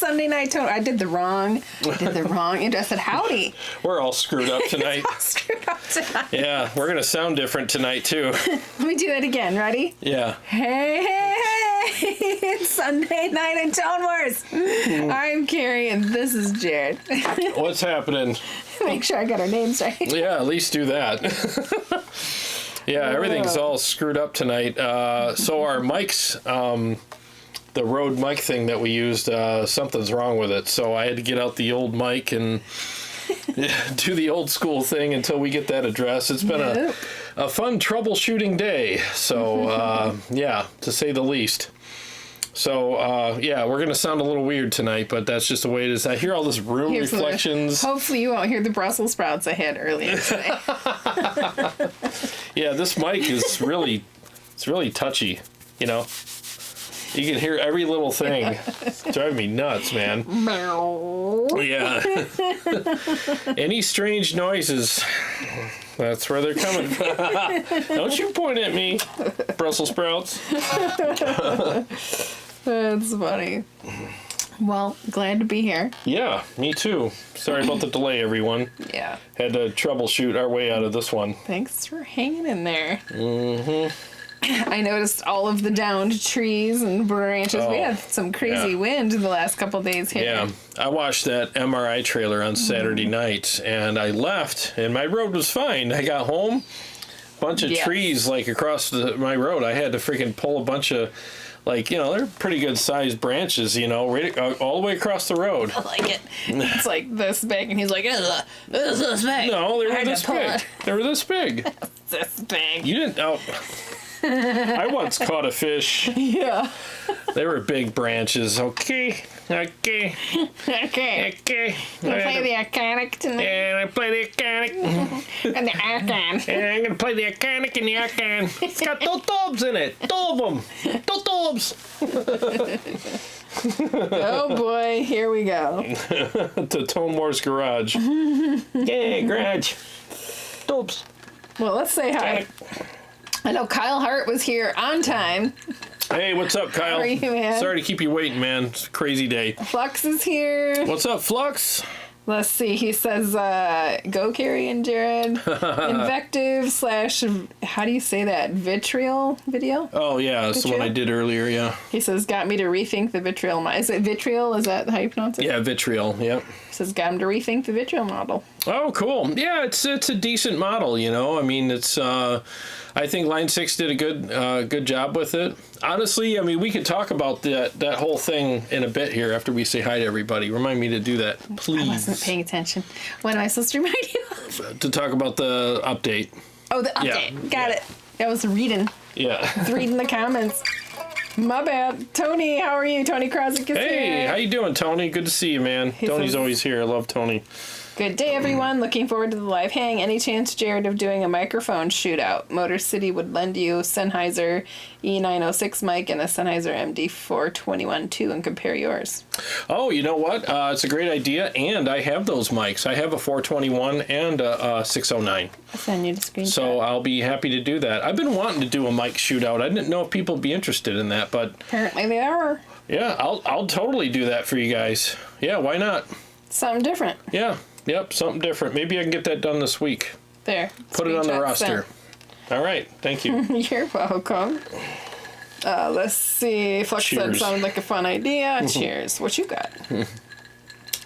Sunday night tone. I did the wrong. I said howdy. We're all screwed up tonight. Yeah, we're gonna sound different tonight too. Let me do that again. Ready? Yeah. Hey, it's Sunday night in Tone Wars. I'm Carrie, and this is Jarrod. What's happening? Make sure I got our names right. Yeah, at least do that. Yeah, everything's all screwed up tonight. So our mics, the Rode mic thing that we used, something's wrong with it. So I had to get out the old mic and do the old school thing until we get that addressed. It's been a fun troubleshooting day. So, yeah, to say the least. So, yeah, we're going to sound a little weird tonight, but that's just the way it is. I hear all this room reflections. Hopefully you won't hear the Brussels sprouts I had earlier today. Yeah, this mic is really, it's really touchy, you know. You can hear every little thing. It's driving me nuts, man. Yeah. Any strange noises, that's where they're coming from. Don't you point at me, Brussels sprouts. That's funny. Well, glad to be here. Yeah, me too. Sorry about the delay, everyone. Yeah. Had to troubleshoot our way out of this one. Thanks for hanging in there. Mm-hmm. I noticed all of the downed trees and branches. We had some crazy wind the last couple of days here. Yeah, I watched that MRI trailer on Saturday night, and I left, and my road was fine. I got home, bunch of trees like across my road. I had to freaking pull a bunch of, like, you know, they're pretty good sized branches, you know, right, all the way across the road. I like it. It's like this big, and he's like, this big. No, they were this big. They were this big. This big. You didn't know. I once caught a fish. Yeah. They were big branches. Okay. I play the Archonic tonight. And I play the Archonic. And the Archon. And I'm going to play the Archonic and the Archon. It's got two tubs in it. Two of them. Two tubs. Oh boy, here we go. To Tone Wars Garage. Yeah, garage. Tubs. Well, let's say hi. I know Kyle Hart was here on time. Hey, what's up, Kyle? How are you, man? Sorry to keep you waiting, man. It's a crazy day. Flux is here. What's up, Flux? Let's see. He says, go Carrie and Jarrod. Invective / how do you say that? Vitriol video? Oh, yeah. That's the one I did earlier, yeah. He says, got me to rethink the vitriol model. Is it vitriol? Is that how you pronounce it? Yeah, vitriol, yeah. He says, got him to rethink the vitriol model. Oh, cool. Yeah, it's a decent model, you know. I mean, it's... I think Line 6 did a good job with it. Honestly, I mean, we could talk about that whole thing in a bit here after we say hi to everybody. Remind me to do that, please. I wasn't paying attention. What am I supposed to remind you of? To talk about the update. Oh, the update. Yeah. Got it. I was reading. Yeah. I was reading the comments. My bad. Tony, how are you? Tony Krosick is here. Hey, how you doing, Tony? Good to see you, man. Tony's always here. I love Tony. Good day, everyone. Looking forward to the live hang. Any chance, Jarrod, of doing a microphone shootout? Motor City would lend you Sennheiser E906 mic and a Sennheiser MD421-2 and compare yours. Oh, you know what? It's a great idea, and I have those mics. I have a 421 and a 609. I'll send you the screenshot. So I'll be happy to do that. I've been wanting to do a mic shootout. I didn't know if people would be interested in that, but... Apparently they are. Yeah, I'll totally do that for you guys. Yeah, why not? Something different. Yeah. Yep, something different. Maybe I can get that done this week. There. Put it on the roster. All right. Thank you. You're welcome. Let's see. Flux said sounded like a fun idea. Cheers. What you got?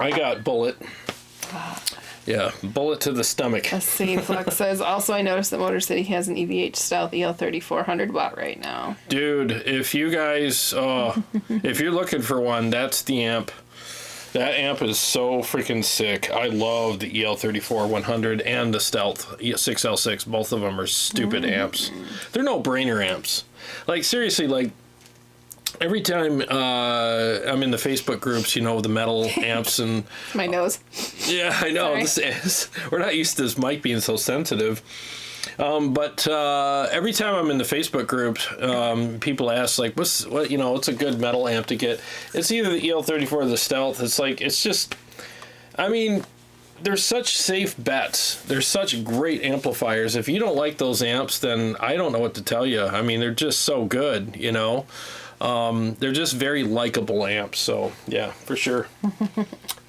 I got bullet. Yeah, bullet to the stomach. Let's see. Flux says, also I noticed that Motor City has an EVH Stealth EL3400 watt right now. Dude, if you guys, if you're looking for one, that's the amp. That amp is so freaking sick. I love the EL34-100 and the Stealth 6L6. Both of them are stupid amps. They're no-brainer amps. Like, seriously, like, every time I'm in the Facebook groups, you know, the metal amps and... My nose. Yeah, I know. We're not used to this mic being so sensitive. But every time I'm in the Facebook groups, people ask, like, what's a good metal amp to get? It's either the EL34 or the Stealth. It's like, it's just, I mean, they're such safe bets. They're such great amplifiers. If you don't like those amps, then I don't know what to tell you. I mean, they're just so good, you know. They're just very likable amps. So yeah, for sure.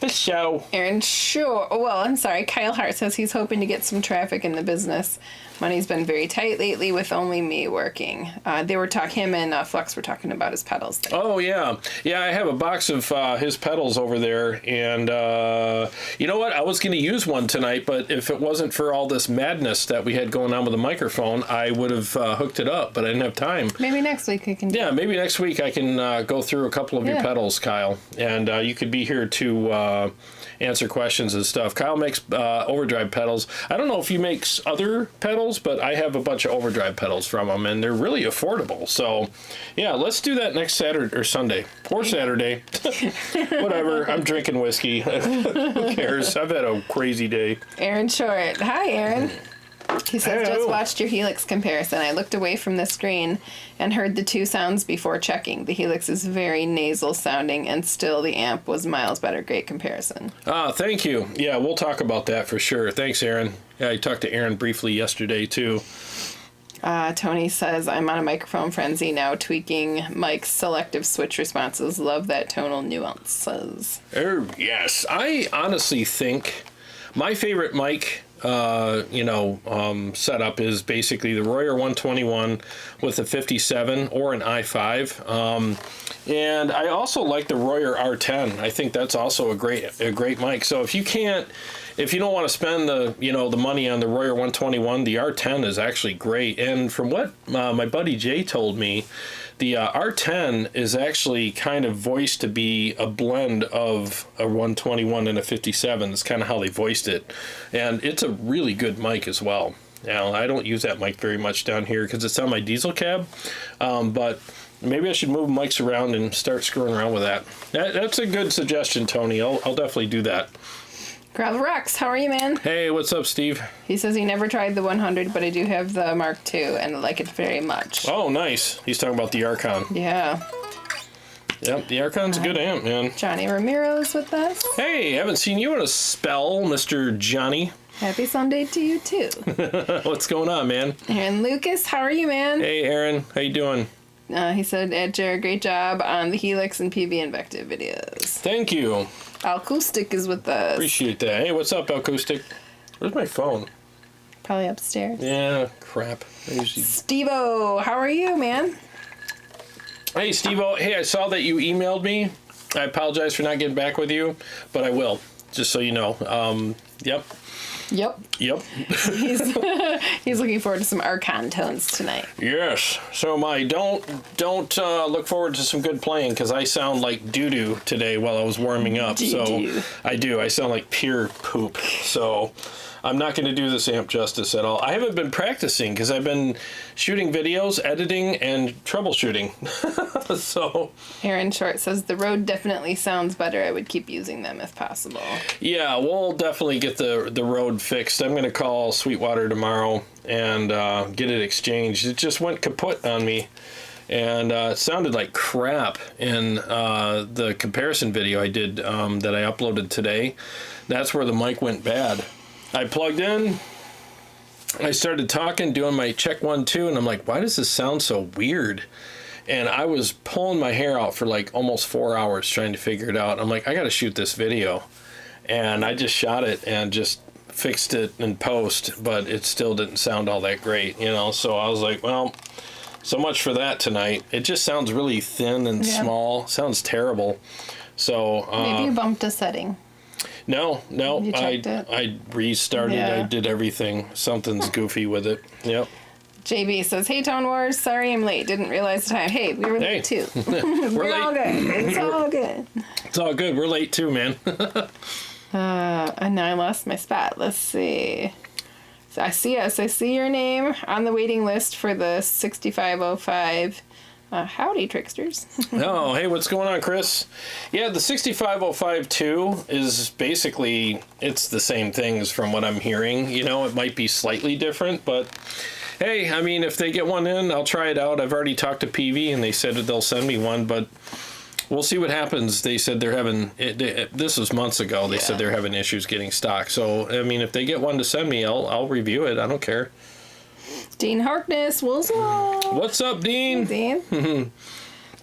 The show. Aaron, sure. Oh, well, I'm sorry. Kyle Hart says he's hoping to get some traffic in the business. Money's been very tight lately with only me working. Him and Flux were talking about his pedals there. Oh, yeah. Yeah, I have a box of his pedals over there. And you know what? I was going to use one tonight, but if it wasn't for all this madness that we had going on with the microphone, I would have hooked it up, but I didn't have time. Maybe next week we can do Yeah, maybe next week I can go through a couple of your pedals, Kyle. And you could be here to answer questions and stuff. Kyle makes overdrive pedals. I don't know if he makes other pedals, but I have a bunch of overdrive pedals from him, and they're really affordable. So, yeah, let's do that next Saturday or Sunday or Saturday. Whatever. I'm drinking whiskey. Who cares? I've had a crazy day. Aaron Short. Hi, Aaron. He says, just watched your Helix comparison. I looked away from the screen and heard the two sounds before checking. The Helix is very nasal sounding, and still the amp was miles better. Great comparison. Thank you. Yeah, we'll talk about that for sure. Thanks, Aaron. Yeah, I talked to Aaron briefly yesterday, too. Tony says, I'm on a microphone frenzy now, tweaking Mike's selective switch responses. Love that tonal nuances. Oh, yes. I honestly think my favorite mic setup is basically the Royer 121 with a 57 or an i5. And I also like the Royer R10. I think that's also a great mic. So if you don't want to spend the money on the Royer 121, the R10 is actually great. And from what my buddy Jay told me, the R10 is actually kind of voiced to be a blend of a 121 and a 57. That's kind of how they voiced it. And it's a really good mic as well. Now, I don't use that mic very much down here because it's on my diesel cab. But maybe I should move mics around and start screwing around with that. That's a good suggestion, Tony. I'll definitely do that. Gravel Rex, how are you, man? Hey, what's up, Steve? He says he never tried the 100, but I do have the Mark II and like it very much. Oh, nice. He's talking about the Archon. Yeah. Yep, the Archon's a good amp, man. Johnny Ramiro's with us. Hey, haven't seen you in a spell, Mr. Johnny. Happy Sunday to you, too. What's going on, man? Aaron Lucas, how are you, man? Hey, Aaron. How you doing? He said, Jared, great job on the Helix and PB Invective videos. Thank you. Acoustic is with us. Appreciate that. Hey, what's up, Acoustic? Where's my phone? Probably upstairs. Yeah, crap. Steve-O, how are you, man? Hey, Steve-O. Hey, I saw that you emailed me. I apologize for not getting back with you, but I will, just so you know. Yep. He's looking forward to some Archon tones tonight. Yes. So don't look forward to some good playing because I sound like doo-doo today while I was warming up. Doo-doo. So I do. I sound like pure poop. So I'm not going to do this amp justice at all. I haven't been practicing because I've been shooting videos, editing, and troubleshooting. So Aaron Short says the Rode definitely sounds better. I would keep using them if possible. Yeah, we'll definitely get the Rode fixed. I'm going to call Sweetwater tomorrow and get it exchanged. It just went kaput on me. And it sounded like crap in the comparison video I did that I uploaded today. That's where the mic went bad. I plugged in, I started talking, doing my check 1, 2, and I'm like, why does this sound so weird? And I was pulling my hair out for like almost 4 hours trying to figure it out. I'm like, I got to shoot this video. And I just shot it and just fixed it in post, but it still didn't sound all that great, So I was like, well, so much for that tonight. It just sounds really thin and small. Sounds terrible. So maybe you bumped a setting. No. You checked it? I restarted. Yeah. I did everything. Something's goofy with it. Yep. JB says, hey, Tone Wars, sorry I'm late. Didn't realize the time. Hey, we were late too. We're late. all good. It's all good. It's all good. We're late too, man. And now I lost my spot. Let's see. So I see your name on the waiting list for the 6505. Howdy, tricksters. Oh, hey, what's going on, Chris? Yeah, the 65052 is basically, it's the same things from what I'm hearing. It might be slightly different, but hey, I mean, if they get one in, I'll try it out. I've already talked to PV, and they said that they'll send me one, but we'll see what happens. They said they're having, this was months ago, they said they're having issues getting stock. So, I mean, if they get one to send me, I'll review it. I don't care. Dean Harkness, what's up? What's up, Dean? Hey, Dean.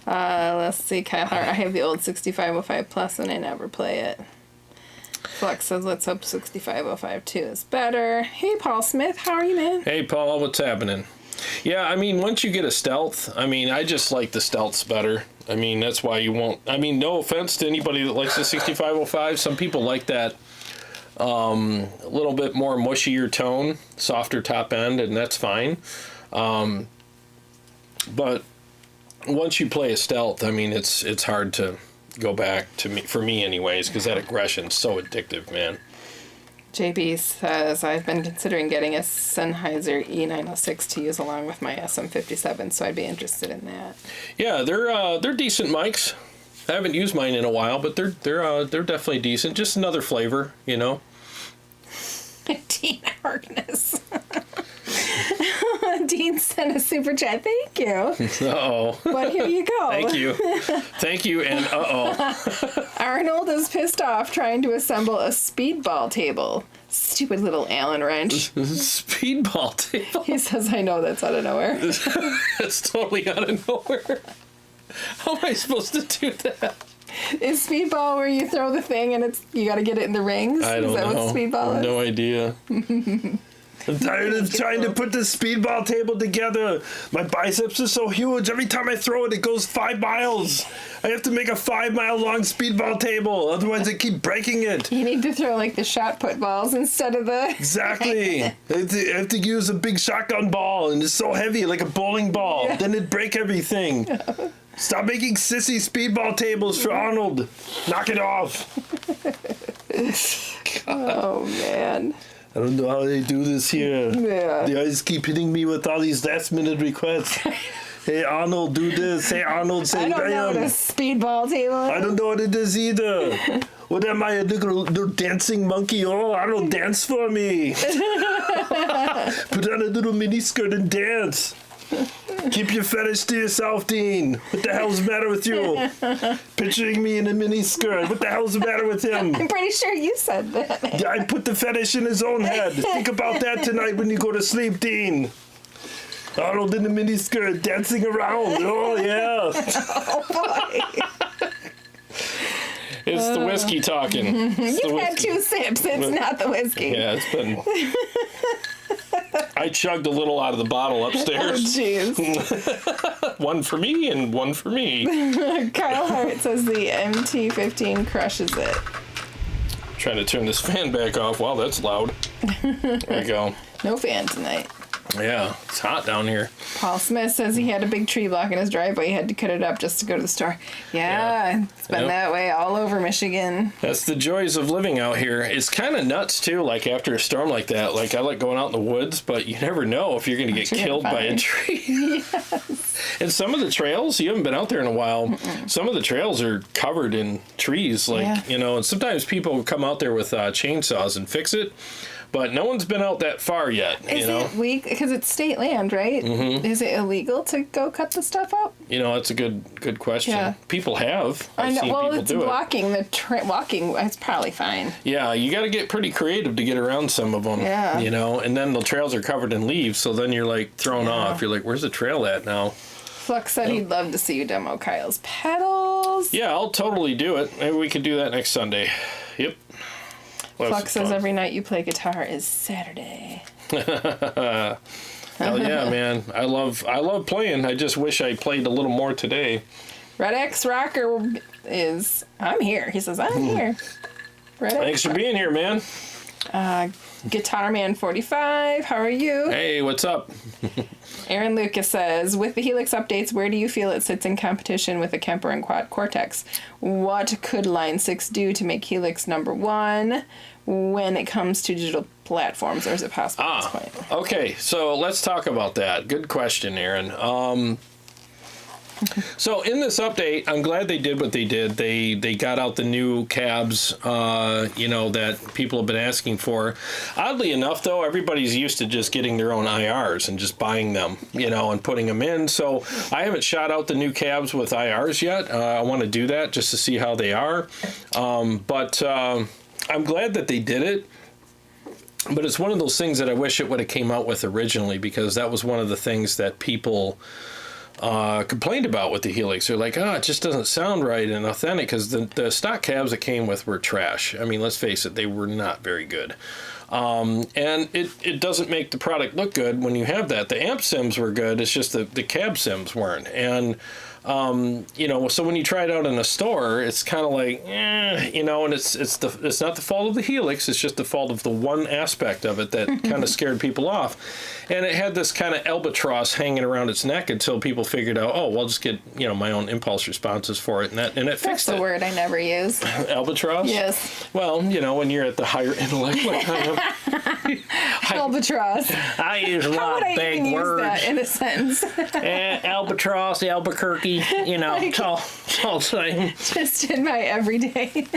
Let's see, Kyle Hart. I have the old 6505 Plus and I never play it. Flex says, let's hope 6505 is better. Hey, Paul Smith, how are you, man? Hey, Paul, what's happening? Yeah, I mean, once you get a stealth, I mean, I just like the stealths better. I mean, that's why you won't... I mean, no offense to anybody that likes the 6505. Some people like that a little bit more mushier tone, softer top end, and that's fine. But once you play a stealth, I mean, it's hard to go back to me, for me anyways, because that aggression's so addictive, man. JB says, I've been considering getting a Sennheiser E906 to use along with my SM57, so I'd be interested in that. Yeah, they're decent mics. I haven't used mine in a while, but they're definitely decent. Just another flavor, you know. Dean Harkness. Dean sent a super chat. Thank you. Uh-oh. But here you go. Thank you. Thank you, and uh-oh. Arnold is pissed off trying to assemble a speedball table. Stupid little Allen wrench. Speedball table? He says, I know that's out of nowhere. That's totally out of nowhere. How am I supposed to do that? Is speedball where you throw the thing and you got to get it in the rings? I don't Is that know. what speedball is? No idea. I'm tired of trying to put this speedball table together. My biceps are so huge. Every time I throw it, it goes 5 miles. I have to make a 5-mile long speedball table. Otherwise, I keep breaking it. You need to throw like the shot put balls instead of the... Exactly. I have to use a big shotgun ball, and it's so heavy, like a bowling ball. Yeah. Then it'd break everything. Stop making sissy speedball tables for Arnold. Knock it off. Oh, man. I don't know how they do this here. Yeah. They always keep hitting me with all these last-minute requests. Hey, Arnold, do this. Hey, Arnold, say I don't know what a bam. speedball table is. I don't know what it is either. What am I, a little dancing monkey? Oh, Arnold, dance for me. Put on a little mini skirt and dance. Keep your fetish to yourself, Dean. What the hell's the matter with you? Picturing me in a mini skirt. What the hell's the matter with him? I'm pretty sure you said that. Yeah, I put the fetish in his own head. Think about that tonight when you go to sleep, Dean. Arnold in the mini skirt dancing around. Oh, yeah. Oh, boy. It's the whiskey talking. You've had 2 sips. It's not the whiskey. Yeah, it's been... I chugged a little out of the bottle Oh, upstairs. jeez. One for me and one for me. Kyle Hart says the MT-15 crushes it. Trying to turn this fan back off. Wow, that's loud. There you go. No fan tonight. Yeah, it's hot down here. Paul Smith says he had a big tree blocking his driveway. He had to cut it up just to go to the store. Yeah. It's been that way all over Michigan. That's the joys of living out here. It's kind of nuts, too, like after a storm like that. Like, I like going out in the woods, but you never know if you're going to get killed by a tree. Yes. And some of the trails, you haven't been out there in a while, some of the trails are covered in trees. Like, you know, and sometimes people come out there with chainsaws and fix it. But no one's been out that far yet, you know? Because it's state land, right? Mm-hmm. Is it illegal to go cut the stuff up? You know, that's a good question. Yeah. People have. I I've know. seen Well, people it's do blocking walking. It's probably fine. Yeah, you got to get pretty creative to get around some of them. Yeah. You know, and then the trails are covered in leaves, so then you're like thrown off. You're like, where's the trail at now? Flux said he'd love to see you demo Kyle's pedals. Yeah, I'll totally do it. Maybe we could do that next Sunday. Yep. Flux says every night you play guitar is Saturday. Hell yeah, man. I love playing. I just wish I played a little more today. Red X Rocker is... I'm here. He says, I'm here. Red Thanks for being here, man. Guitar Man 45, how are you? Hey, what's up? Aaron Lucas says, with the Helix updates, where do you feel it sits in competition with the Kemper and Quad Cortex? What could Line 6 do to make Helix #1 when it comes to digital platforms, or is it possible at this point? Okay, so let's talk about that. Good question, Aaron. So in this update, I'm glad they did what they did. They got out the new cabs, you know, that people have been asking for. Oddly enough, though, everybody's used to just getting their own IRs and just buying them, you know, and putting them in. So I haven't shot out the new cabs with IRs yet. I want to do that just to see how they are. But I'm glad that they did it. But it's one of those things that I wish it would have came out with originally, because that was one of the things that people complained about with the Helix. They're like, it just doesn't sound right and authentic, because the stock cabs that came with were trash. I mean, let's face it, they were not very good. And it doesn't make the product look good when you have that. The amp sims were good, it's just the cab sims weren't. And so when you try it out in a store, it's kind of like, and it's not the fault of the Helix, it's just the fault of the one aspect of it that kind of scared people off. And it had this kind of albatross hanging around its neck until people figured out, I'll just get, my own impulse responses for it, and it fixed it. That's the word I never use. Albatross? Yes. Well, when you're at the higher intellect like I am. Albatross. I use a lot of big words. Use that in a sentence? Albatross, Albuquerque, it's all the same. Just in my everyday.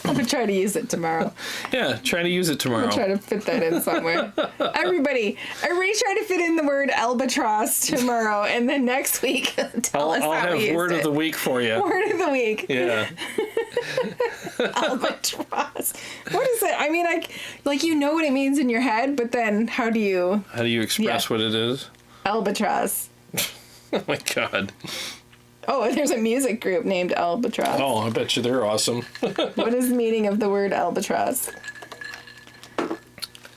I'm going to try to use it tomorrow. Yeah, try to use it tomorrow. I'm going to try to fit that in somewhere. Everybody try to fit in the word albatross tomorrow, and then next week tell us how I'll have word of the week for you. Word of the week. Yeah. Albatross. What is it? I mean, you know what it means in your head, but then how do you express what it is? Albatross. Oh my God. Oh, there's a music group named Albatross. Oh, I bet you they're awesome. What is the meaning of the word albatross?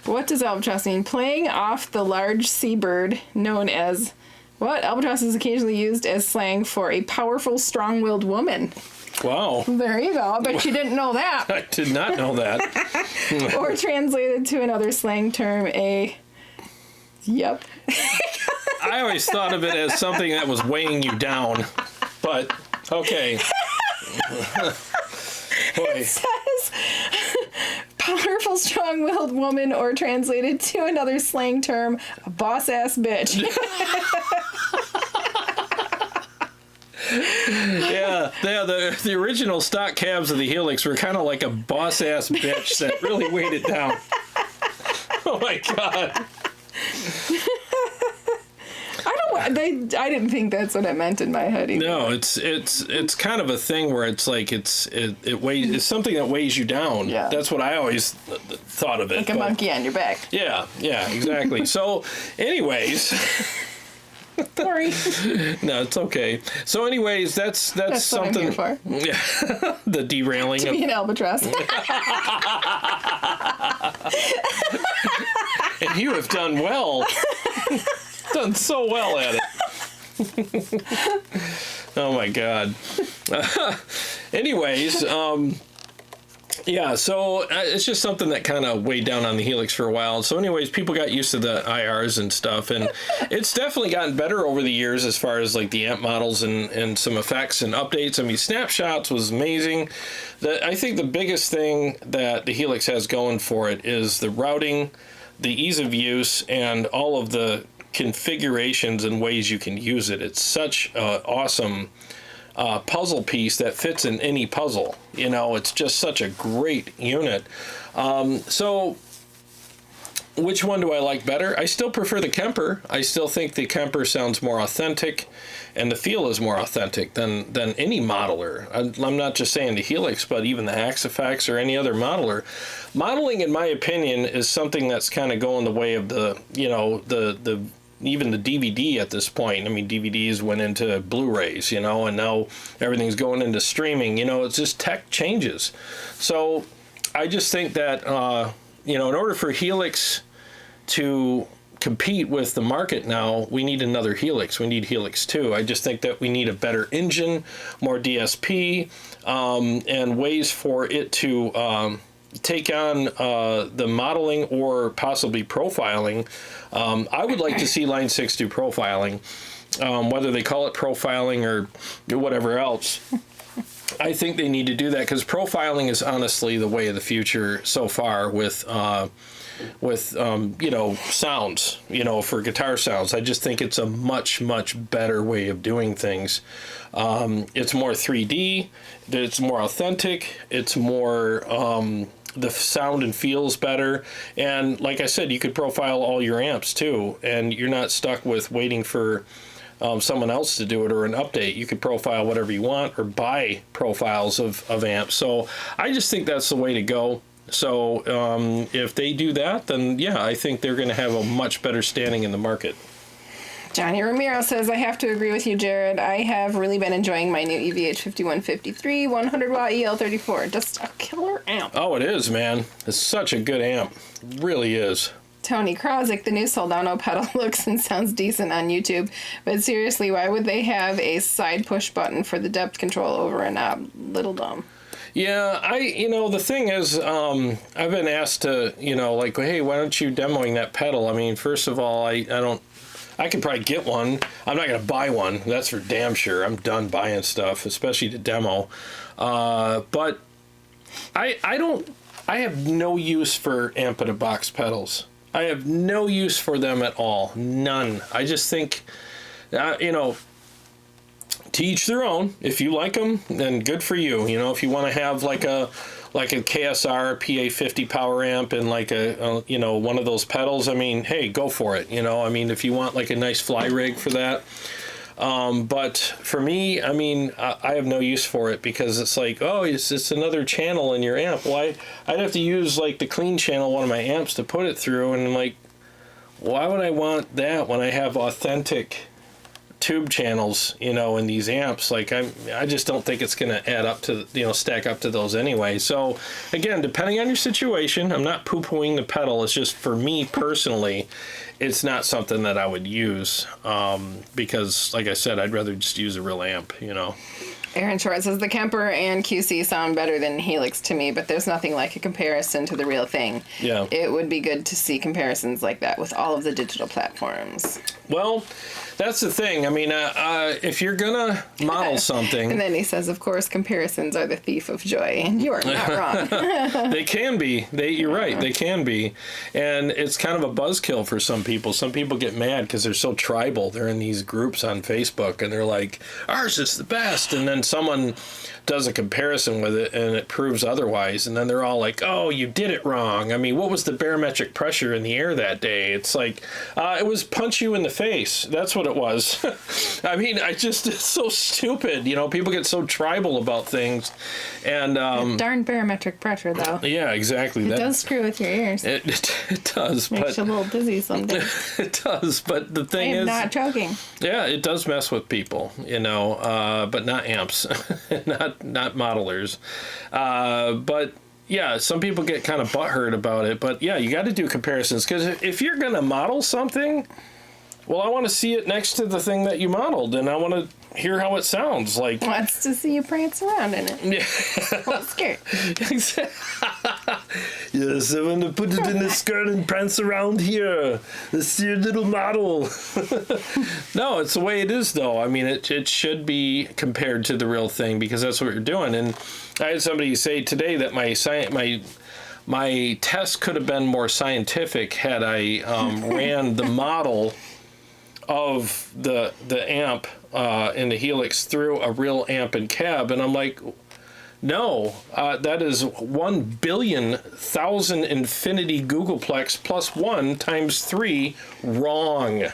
What does albatross mean? Playing off the large seabird known as what? Albatross is occasionally used as slang for a powerful, strong-willed woman. Wow. There you go. I bet you didn't know that. I did not know that. Or translated to another slang term, Yep. I always thought of it as something that was weighing you down, but okay. Boy. It says powerful, strong-willed woman, or translated to another slang term, a boss-ass bitch. Yeah, the original stock cabs of the Helix were kind of like a boss-ass bitch that really weighed it down. Oh my God. I didn't think that's what it meant in my head either. No, it's kind of a thing where it's like it weighs, it's something that weighs you down. Yeah. That's what I always thought of it. Like a monkey on your back. Yeah, exactly. So, anyways. Sorry. No, it's okay. So, anyways, that's something. What I'm here for. Yeah, the derailing To be an albatross. And you have done well. Done so well at it. Oh my God. Anyways, yeah, so it's just something that kind of weighed down on the Helix for a while. So anyways, people got used to the IRs and stuff, and it's definitely gotten better over the years as far as like the amp models and some effects and updates. I mean, Snapshots was amazing. I think the biggest thing that the Helix has going for it is the routing, the ease of use, and all of the configurations and ways you can use it. It's such an awesome puzzle piece that fits in any puzzle. It's just such a great unit. So which one do I like better? I still prefer the KEMPER. I still think the KEMPER sounds more authentic, and the feel is more authentic than any modeler. I'm not just saying the Helix, but even the Axifex or any other modeler. Modeling, in my opinion, is something that's kind of going the way of even the DVD at this point. I mean, DVDs went into Blu-rays, and now everything's going into streaming. It's just tech changes. So I just think that, in order for Helix to compete with the market now, we need another Helix. We need Helix 2. I just think that we need a better engine, more DSP, and ways for it to take on the modeling or possibly profiling. I would like to see Line 6 do profiling, whether they call it profiling or whatever else. I think they need to do that because profiling is honestly the way of the future so far with sounds, for guitar sounds. I just think it's a much, much better way of doing things. It's more 3D, it's more authentic, it's more, the sound and feels better. And like I said, you could profile all your amps too, and you're not stuck with waiting for someone else to do it or an update. You could profile whatever you want or buy profiles of amps. So I just think that's the way to go. So if they do that, then yeah, I think they're going to have a much better standing in the market. Johnny Ramiro says, I have to agree with you, Jared. I have really been enjoying my new EVH 5153 100 watt EL34. Just a killer amp. Oh, it is, man. It's such a good amp. It really is. Tony Krozik, the new Soldano pedal looks and sounds decent on YouTube, but seriously, why would they have a side push button for the depth control over a knob? Little dumb. Yeah, the thing is, I've been asked to, like, hey, why don't you demoing that pedal? I mean, first of all, I could probably get one. I'm not going to buy one. That's for damn sure. I'm done buying stuff, especially to demo. But I have no use for amp-in-a-box pedals. I have no use for them at all. None. I just think, to each their own. If you like them, then good for you. If you want to have like a KSR PA50 power amp and like a one of those pedals, I mean, hey, go for it. I mean, if you want like a nice fly rig for that. But for me, I mean, I have no use for it because it's like, oh, it's another channel in your amp. Well, I'd have to use like the clean channel, one of my amps, to put it through, and I'm like, why would I want that when I have authentic tube channels, in these amps? Like, I just don't think it's going to add up to, stack up to those anyway. So again, depending on your situation, I'm not poo-pooing the pedal. It's just, for me personally, it's not something that I would use, because like I said, I'd rather just use a real amp, Aaron Short says, the Kemper and QC sound better than Helix to me, but there's nothing like a comparison to the real thing. Yeah. It would be good to see comparisons like that with all of the digital platforms. Well, that's the thing. I mean, if you're going to model something... And then he says, of course, comparisons are the thief of joy, and you are not wrong. They can be. You're right. They can be. And it's kind of a buzzkill for some people. Some people get mad because they're so tribal. They're in these groups on Facebook, and they're like, ours is the best. And then someone does a comparison with it, and it proves otherwise. And then they're all like, oh, you did it wrong. I mean, what was the barometric pressure in the air that day? It's like, it was punch you in the face. That's what it was. I mean, it's so stupid. People get so tribal about things. And darn barometric pressure, though. Yeah, exactly. It does screw with your ears. It does. Makes you a little dizzy sometimes. It does. But the thing is... I am not joking. Yeah, it does mess with people, but not amps, not modelers. But yeah, some people get kind of butthurt about it. But yeah, you got to do comparisons, because if you're going to model something, well, I want to see it next to the thing that you modeled, and I want to hear how it sounds. Like, wants to see you prance around in it. Yeah. Well, scared. Yes, I want to put it in the skirt and prance around here. This is your little model. No, it's the way it is, though. I mean, it should be compared to the real thing, because that's what you're doing. And I had somebody say today that my test could have been more scientific had I ran the model of the amp in the Helix through a real amp and cab, and I'm like, no, that is 1,000,000,000 infinity Googleplex plus 1 times 3 wrong.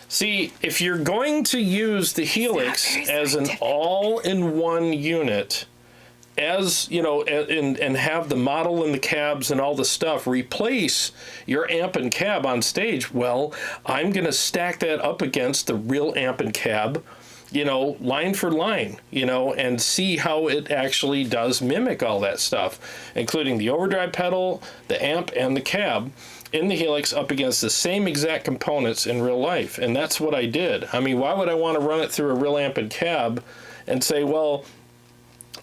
See, if you're going to use the Helix as an all-in-one unit, as and have the model and the cabs and all the stuff replace your amp and cab on stage, well, I'm going to stack that up against the real amp and cab, line for line, and see how it actually does mimic all that stuff, including the overdrive pedal, the amp, and the cab in the Helix up against the same exact components in real life. And that's what I did. I mean, why would I want to run it through a real amp and cab and say, well,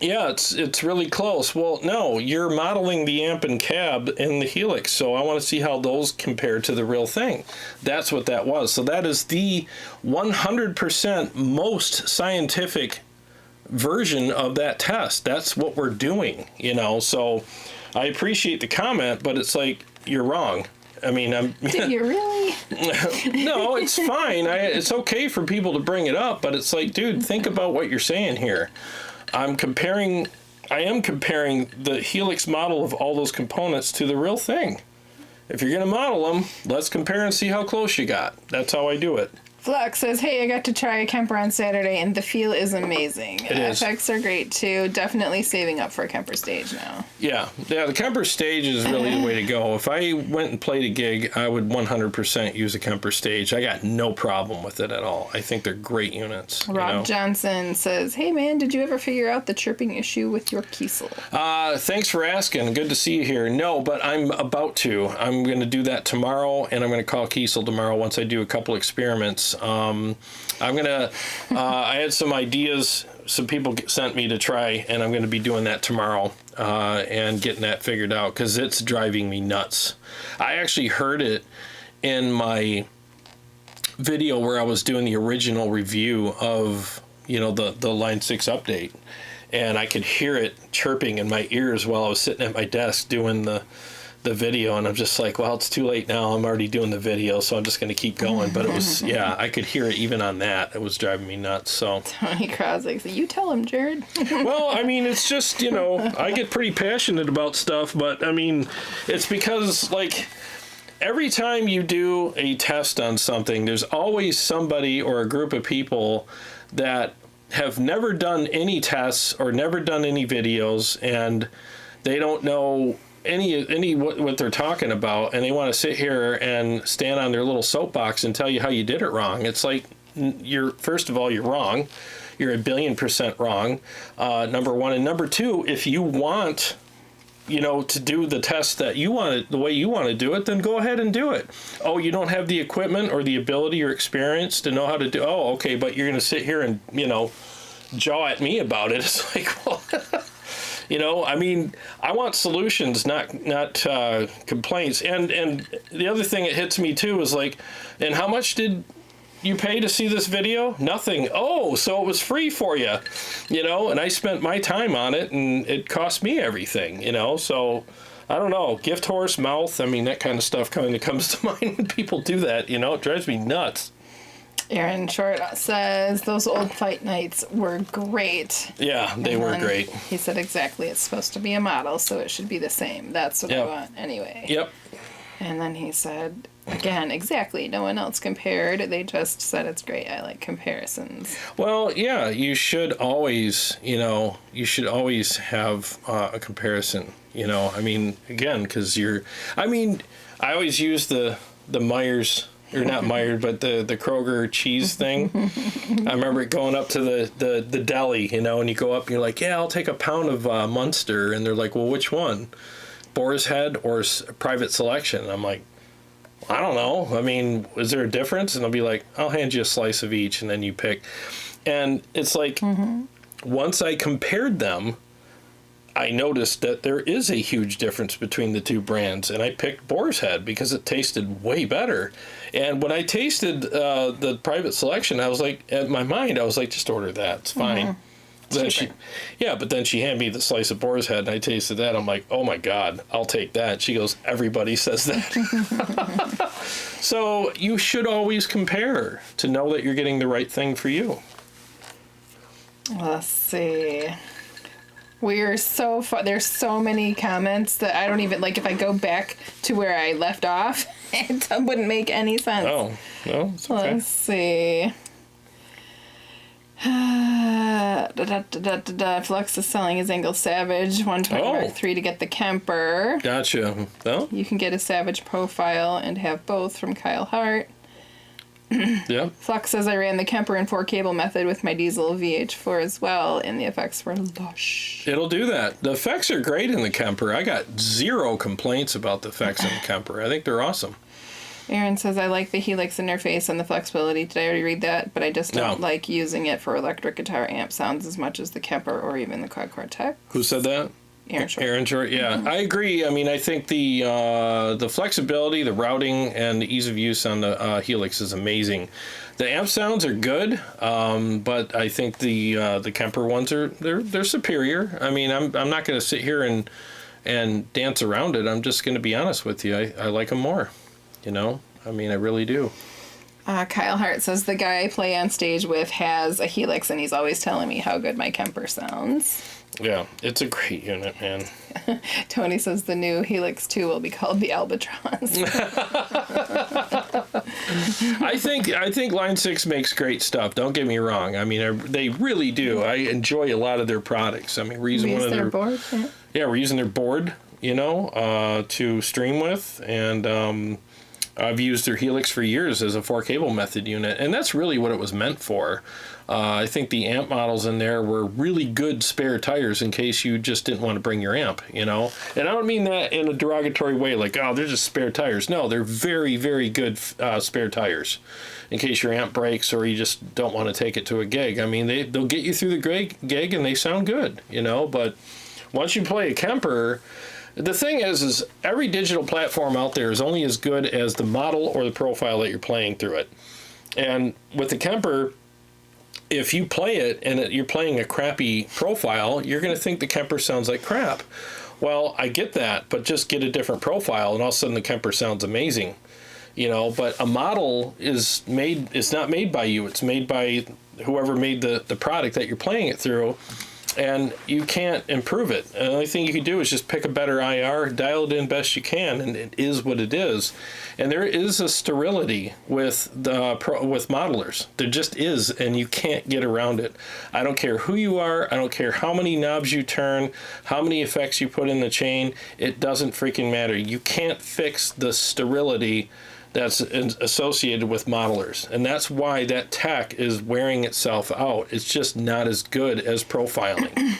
yeah, it's really close. Well, no, you're modeling the amp and cab in the Helix, so I want to see how those compare to the real thing. That's what that was. So that is the 100% most scientific version of that test. That's what we're doing, So I appreciate the comment, but it's like, you're wrong. I mean, Did you really? No, it's fine. It's okay for people to bring it up, but it's like, dude, think about what you're saying here. I am comparing the Helix model of all those components to the real thing. If you're going to model them, let's compare and see how close you got. That's how I do it. Flux says, hey, I got to try a Kemper on Saturday, and the feel is amazing. It is. Effects are great, too. Definitely saving up for a Kemper stage now. Yeah, the Kemper stage is really the way to go. If I went and played a gig, I would 100% use a Kemper stage. I got no problem with it at all. I think they're great units. Rob Johnson says, hey, man, did you ever figure out the chirping issue with your Kiesel? Thanks for asking. Good to see you here. No, but I'm about to. I'm going to do that tomorrow, and I'm going to call Kiesel tomorrow once I do a couple experiments. I'm going to, I had some ideas some people sent me to try, and I'm going to be doing that tomorrow and getting that figured out because it's driving me nuts. I actually heard it in my video where I was doing the original review of, you know, the Line 6 update, and I could hear it chirping in my ears while I was sitting at my desk doing the video, and I'm just like, well, it's too late now. I'm already doing the video, so I'm just going to keep going. But it was, yeah, I could hear it even on that. It was driving me nuts. So Tony Krosik said, you tell him, Jarrod. Well, I mean, it's just, you know, I get pretty passionate about stuff, but I mean, it's because, like, every time you do a test on something, there's always somebody or a group of people that have never done any tests or never done any videos, and they don't know any what they're talking about, and they want to sit here and stand on their little soapbox and tell you how you did it wrong. It's like, first of all, you're wrong. You're 1,000,000,000% wrong, number one. And number two, if you want, you know, to do the test that you want it, the way you want to do it, then go ahead and do it. Oh, you don't have the equipment or the ability or experience to know how to do, oh, okay, but you're going to sit here and, you know, jaw at me about it. It's like, well, you know, I mean, I want solutions, not complaints. And the other thing that hits me too is like, and how much did you pay to see this video? Nothing. Oh, so it was free for you, you know, and I spent my time on it and it cost me everything, you know, so I don't know, gift horse mouth. I mean, that kind of stuff kind of comes to mind when people do that, you know, it drives me nuts. Aaron Short says, those old fight nights were great. Yeah, they were great. He said, exactly, it's supposed to be a model, so it should be the same. That's what I want anyway. Yep. And then he said, again, exactly, no one else compared. They just said it's great. I like comparisons. Well, yeah, you should always, you know, have a comparison, you know. I mean, again, because I always use the Myers, or not Myers, but the Kroger cheese thing. I remember going up to the deli, you know, and you go up and you're like, yeah, I'll take a pound of Munster. And they're like, well, which one? Boar's Head or Private Selection? And I'm like, I don't know. I mean, is there a difference? And I'll be like, I'll hand you a slice of each, and then you pick. And it's like, once I compared them, I noticed that there is a huge difference between the two brands, and I picked Boar's Head because it tasted way better. And when I tasted the Private Selection, I was like, in my mind, I was like, just order that. It's fine. Then but then she handed me the slice of Boar's Head, and I tasted that. I'm like, oh my God, I'll take that. She goes, everybody says that. So you should always compare to know that you're getting the right thing for you. Let's see. We're so far. There's so many comments that I don't even, like, if I go back to where I left off, it wouldn't make any sense. Oh, no, it's okay. Let's see. Flux is selling his Angle Savage 120 Mark III to get the Kemper. Gotcha. Well, you can get a Savage profile and have both from Kyle Hart. Yeah. Flux says, I ran the Kemper and 4-cable method with my diesel VH4 as well, and the effects were lush. It'll do that. The effects are great in the Kemper. I got zero complaints about the effects in the Kemper. I think they're awesome. Aaron says, I like the Helix interface and the flexibility. Did I already read that? But I just don't like using it for electric guitar amp sounds as much as the Kemper or even the Quad Cortex. Who said that? Aaron Short, yeah. I agree. I mean, I think the flexibility, the routing, and the ease of use on the Helix is amazing. The amp sounds are good, but I think the Kemper ones they're superior. I mean, I'm not going to sit here and dance around it. I'm just going to be honest with you. I like them more. You know, I mean, I really do. Kyle Hart says, the guy I play on stage with has a Helix, and he's always telling me how good my Kemper sounds. Yeah, it's a great unit, man. Tony says the new Helix 2 will be called the Albatrons. I think Line 6 makes great stuff. Don't get me wrong. I mean, they really do. I enjoy a lot of their products. I mean, we're using one of their board. Yeah, we're using their board, to stream with, and I've used their Helix for years as a 4-cable method unit, and that's really what it was meant for. I think the amp models in there were really good spare tires in case you just didn't want to bring your amp, And I don't mean that in a derogatory way, like, oh, they're just spare tires. No, they're very, very good spare tires in case your amp breaks or you just don't want to take it to a gig. I mean, they'll get you through the gig and they sound good, But once you play a Kemper, the thing is every digital platform out there is only as good as the model or the profile that you're playing through it. And with the Kemper, if you play it and you're playing a crappy profile, you're going to think the Kemper sounds like crap. Well, I get that, but just get a different profile and all of a sudden the Kemper sounds amazing. But a model is not made by you. It's made by whoever made the product that you're playing it through. And you can't improve it. The only thing you can do is just pick a better IR, dial it in best you can, and it is what it is. And there is a sterility with modelers. There just is, and you can't get around it. I don't care who you are. I don't care how many knobs you turn, how many effects you put in the chain. It doesn't freaking matter. You can't fix the sterility that's associated with modelers. And that's why that tech is wearing itself out. It's just not as good as profiling,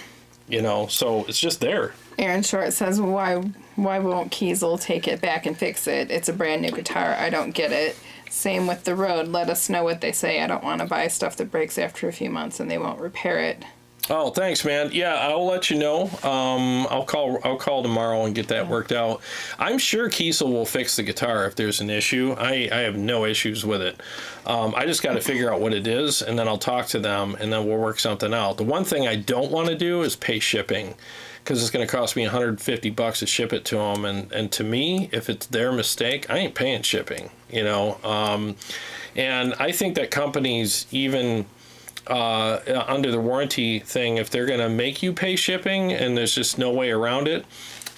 so it's just there. Aaron Short says, why won't Kiesel take it back and fix it? It's a brand new guitar. I don't get it. Same with the Rode. Let us know what they say. I don't want to buy stuff that breaks after a few months and they won't repair it. Oh, thanks, man. Yeah, I'll let you know. I'll call tomorrow and get that worked out. I'm sure Kiesel will fix the guitar if there's an issue. I have no issues with it. I just got to figure out what it is, and then I'll talk to them, and then we'll work something out. The one thing I don't want to do is pay shipping, because it's going to cost me $150 to ship it to them. And to me, if it's their mistake, I ain't paying shipping, And I think that companies, even under the warranty thing, if they're going to make you pay shipping and there's just no way around it,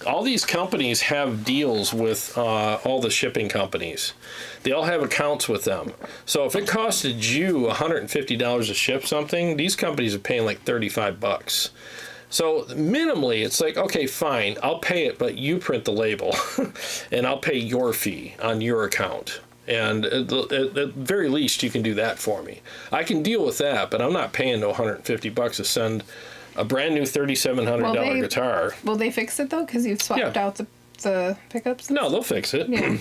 all these companies have deals with all the shipping companies. They all have accounts with them. So if it costed you $150 to ship something, these companies are paying like $35. So minimally, it's like, okay, fine, I'll pay it, but you print the label and I'll pay your fee on your account. And at the very least, you can do that for me. I can deal with that, but I'm not paying no $150 to send a brand new $3,700 guitar. Will they fix it, though? Because you've swapped out the pickups? No, they'll fix it. Yeah.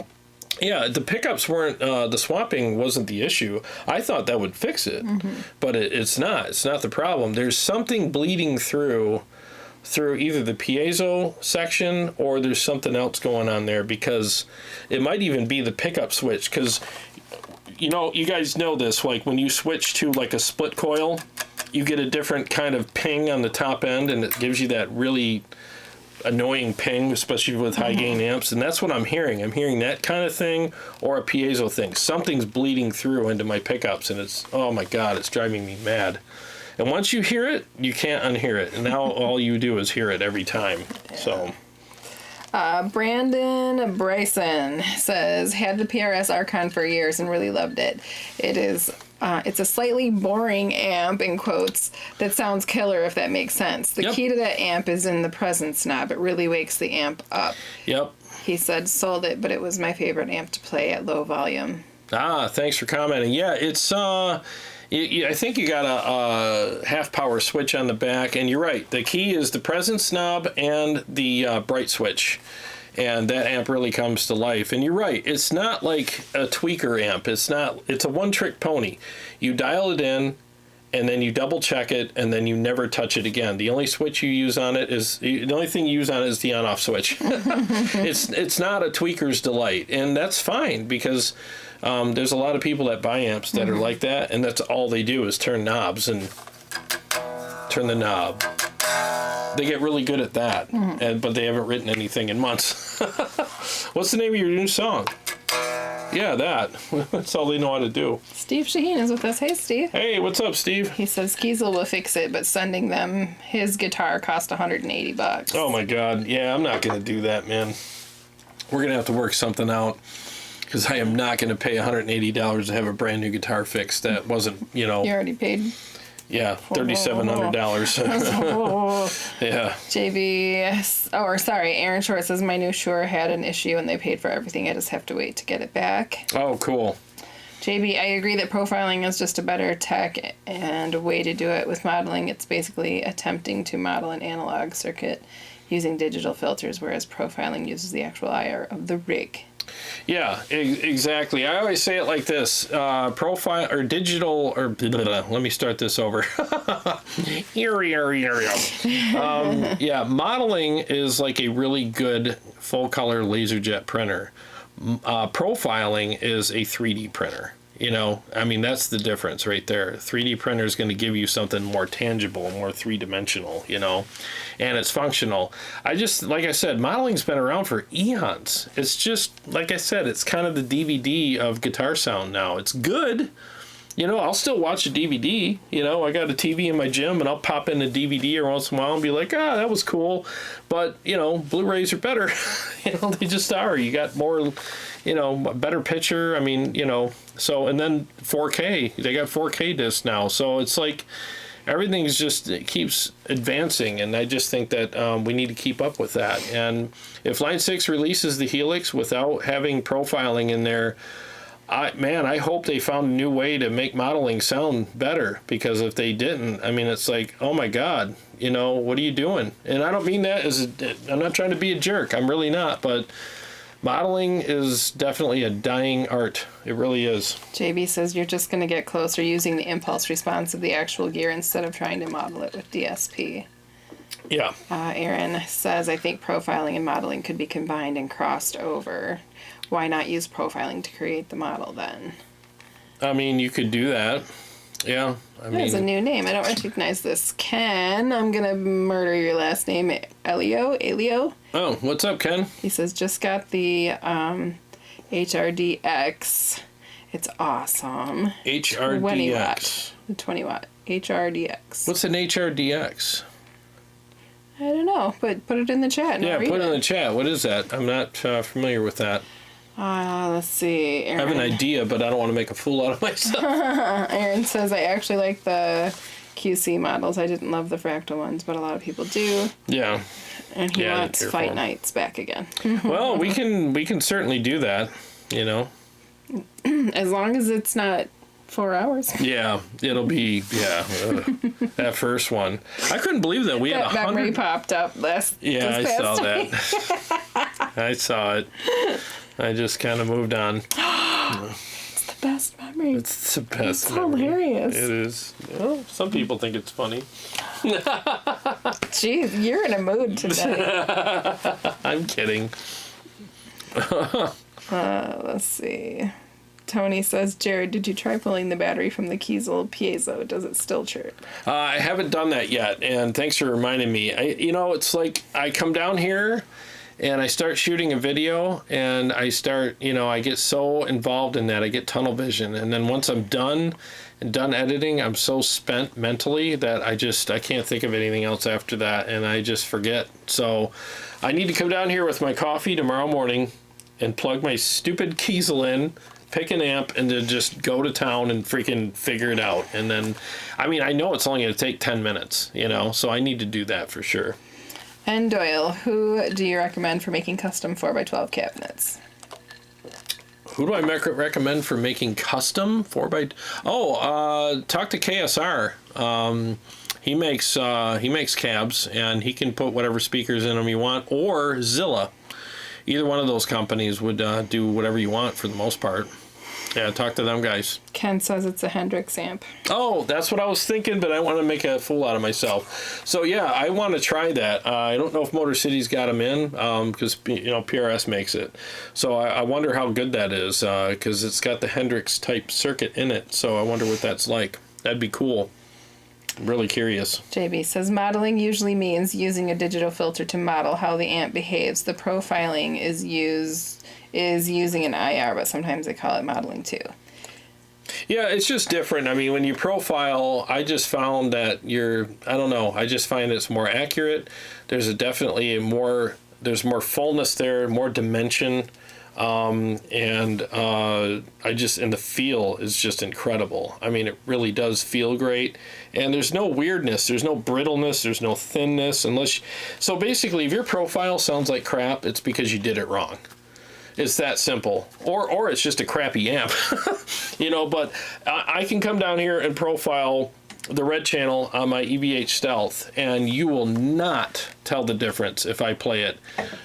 Yeah, the pickups weren't, the swapping wasn't the issue. I thought that would fix it, but it's not. It's not the problem. There's something bleeding through either the piezo section or there's something else going on there, because it might even be the pickup switch, because you guys know this, like when you switch to like a split coil, you get a different kind of ping on the top end, and it gives you that really annoying ping, especially with high gain amps, and that's what I'm hearing. I'm hearing that kind of thing, or a piezo thing. Something's bleeding through into my pickups, and it's, oh my god, it's driving me mad. And once you hear it, you can't unhear it. And now all you do is hear it every time. Yeah. So, Brandon Bryson says, had the PRS Archon for years and really loved it. It's a slightly boring amp, in quotes, that sounds killer, if that makes sense. The key to that amp is in the presence knob. It really wakes the amp up. Yep. He said, sold it, but it was my favorite amp to play at low volume. Thanks for commenting. Yeah, it's, I think you got a half power switch on the back, and you're right. The key is the presence knob and the bright switch, and that amp really comes to life. And you're right. It's not like a tweaker amp. It's a one-trick pony. You dial it in, and then you double check it, and then you never touch it again. The only switch you use on it is the only thing you use on it is the on-off switch. It's not a tweaker's delight, and that's fine, because there's a lot of people that buy amps that are like that, and that's all they do is turn knobs and turn the knob. They get really good at that, but they haven't written anything in months. What's the name of your new song? Yeah, that. That's all they know how to do. Steve Shaheen is with us. Hey, Steve. Hey, what's up, Steve? He says Kiesel will fix it, but sending them his guitar cost $180. Oh my God. Yeah, I'm not going to do that, man. We're going to have to work something out because I am not going to pay $180 to have a brand new guitar fixed. That wasn't, You already paid. Yeah, $3,700. Yeah. Aaron Short says my new Shure had an issue and they paid for everything. I just have to wait to get it back. Oh, cool. JB, I agree that profiling is just a better tech and a way to do it. With modeling, it's basically attempting to model an analog circuit using digital filters, whereas profiling uses the actual IR of the rig. Yeah, exactly. I always say it like this: profile or digital or let me start this over. Yeah, modeling is like a really good full color laserjet printer. Profiling is a 3D printer. You know, I mean, that's the difference right there. 3D printer is going to give you something more tangible, more three-dimensional, you know, and it's functional. Like I said, modeling's been around for eons. It's just, like I said, it's kind of the DVD of guitar sound now. It's good. You know, I'll still watch a DVD. You know, I got a TV in my gym and I'll pop in a DVD every once in a while and be like, that was cool. But, you know, Blu-rays are better. You know, they just are. You got more, you know, better picture. I mean, you know, so, and then 4K. They got 4K discs now. So it's like everything's just, it keeps advancing. And I just think that we need to keep up with that. And if Line 6 releases the Helix without having profiling in there, I hope they found a new way to make modeling sound better, because if they didn't, I mean, it's like, oh my God, you know, what are you doing? And I don't mean that I'm not trying to be a jerk. I'm really not, but modeling is definitely a dying art. It really is. JB says you're just going to get closer using the impulse response of the actual gear instead of trying to model it with DSP. Yeah. Aaron says, I think profiling and modeling could be combined and crossed over. Why not use profiling to create the model then? I mean, you could do that. Yeah. There's a new name. I don't recognize this. Ken, I'm going to murder your last name. Elio? Oh, what's up, Ken? He says, just got the HRDX. It's awesome. HRDX. 20 watt. 20 watt. HRDX. What's an HRDX? I don't know, but put it in the chat. Yeah, put it in the chat. What is that? I'm not familiar with that. Let's see. Aaron. I have an idea, but I don't want to make a fool out of myself. Aaron says, I actually like the QC models. I didn't love the fractal ones, but a lot of people do. Yeah. And he wants Fight Nights back again. Well, we can certainly do that, you know. As long as it's not 4 hours. Yeah, it'll be, that first one. I couldn't believe that we had 100. That memory popped up Yeah, I saw that. I saw it. I just kind of moved on. It's the best memory. It's the best It's memory. hilarious. It is. Well, some people think it's funny. Jeez, you're in a mood today. I'm kidding. Let's see. Tony says, Jared, did you try pulling the battery from the Kiesel piezo? Does it still chirp? I haven't done that yet, and thanks for reminding me. It's like I come down here and I start shooting a video, and I start, I get so involved in that. I get tunnel vision, and then once I'm done editing, I'm so spent mentally that I can't think of anything else after that, and I just forget. So I need to come down here with my coffee tomorrow morning and plug my stupid Kiesel in, pick an amp, and then just go to town and freaking figure it out. And then, I know it's only going to take 10 minutes, so I need to do that for sure. And Doyle, who do you recommend for making custom 4x12 cabinets? Who do I recommend for making custom 4x? Talk to KSR. He makes cabs, and he can put whatever speakers in them you want, or Zilla. Either one of those companies would do whatever you want for the most part. Yeah, talk to them guys. Ken says it's a Hendrix amp. Oh, that's what I was thinking, but I want to make a fool out of myself. So yeah, I want to try that. I don't know if Motor City's got them in, because PRS makes it. So I wonder how good that is, because it's got the Hendrix type circuit in it. So I wonder what that's like. That'd be cool. I'm really curious. JB says modeling usually means using a digital filter to model how the amp behaves. The profiling is using an IR, but sometimes they call it modeling too. Yeah, it's just different. I mean, when you profile, I just found that I don't know, I just find it's more accurate. There's definitely there's more fullness there, more dimension. And the feel is just incredible. I mean, it really does feel great. And there's no weirdness, there's no brittleness, there's no thinness, so basically, if your profile sounds like crap, it's because you did it wrong. It's that simple. Or it's just a crappy amp. But I can come down here and profile the red channel on my EVH Stealth, and you will not tell the difference if I play it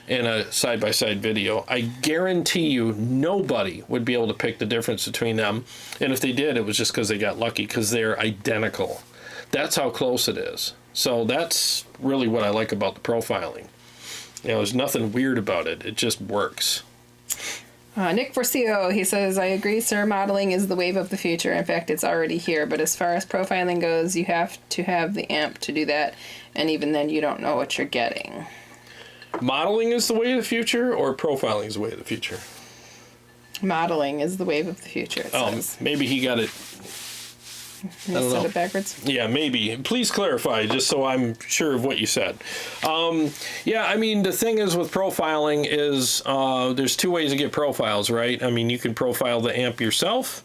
in a side-by-side video. I guarantee you nobody would be able to pick the difference between them, and if they did, it was just because they got lucky, because they're identical. That's how close it is. So that's really what I like about the profiling. There's nothing weird about it. It just works. Nick Forcio, he says, I agree, sir. Modeling is the wave of the future. In fact, it's already here. But as far as profiling goes, you have to have the amp to do that. And even then, you don't know what you're getting. Modeling is the way of the future, or profiling is the way of the future? Modeling is the wave of the future, it says. Maybe he got it. I don't know. It backwards? Yeah, maybe. Please clarify, just so I'm sure of what you said. Yeah, I mean, the thing is with profiling is there's two ways to get profiles, right? I mean, you can profile the amp yourself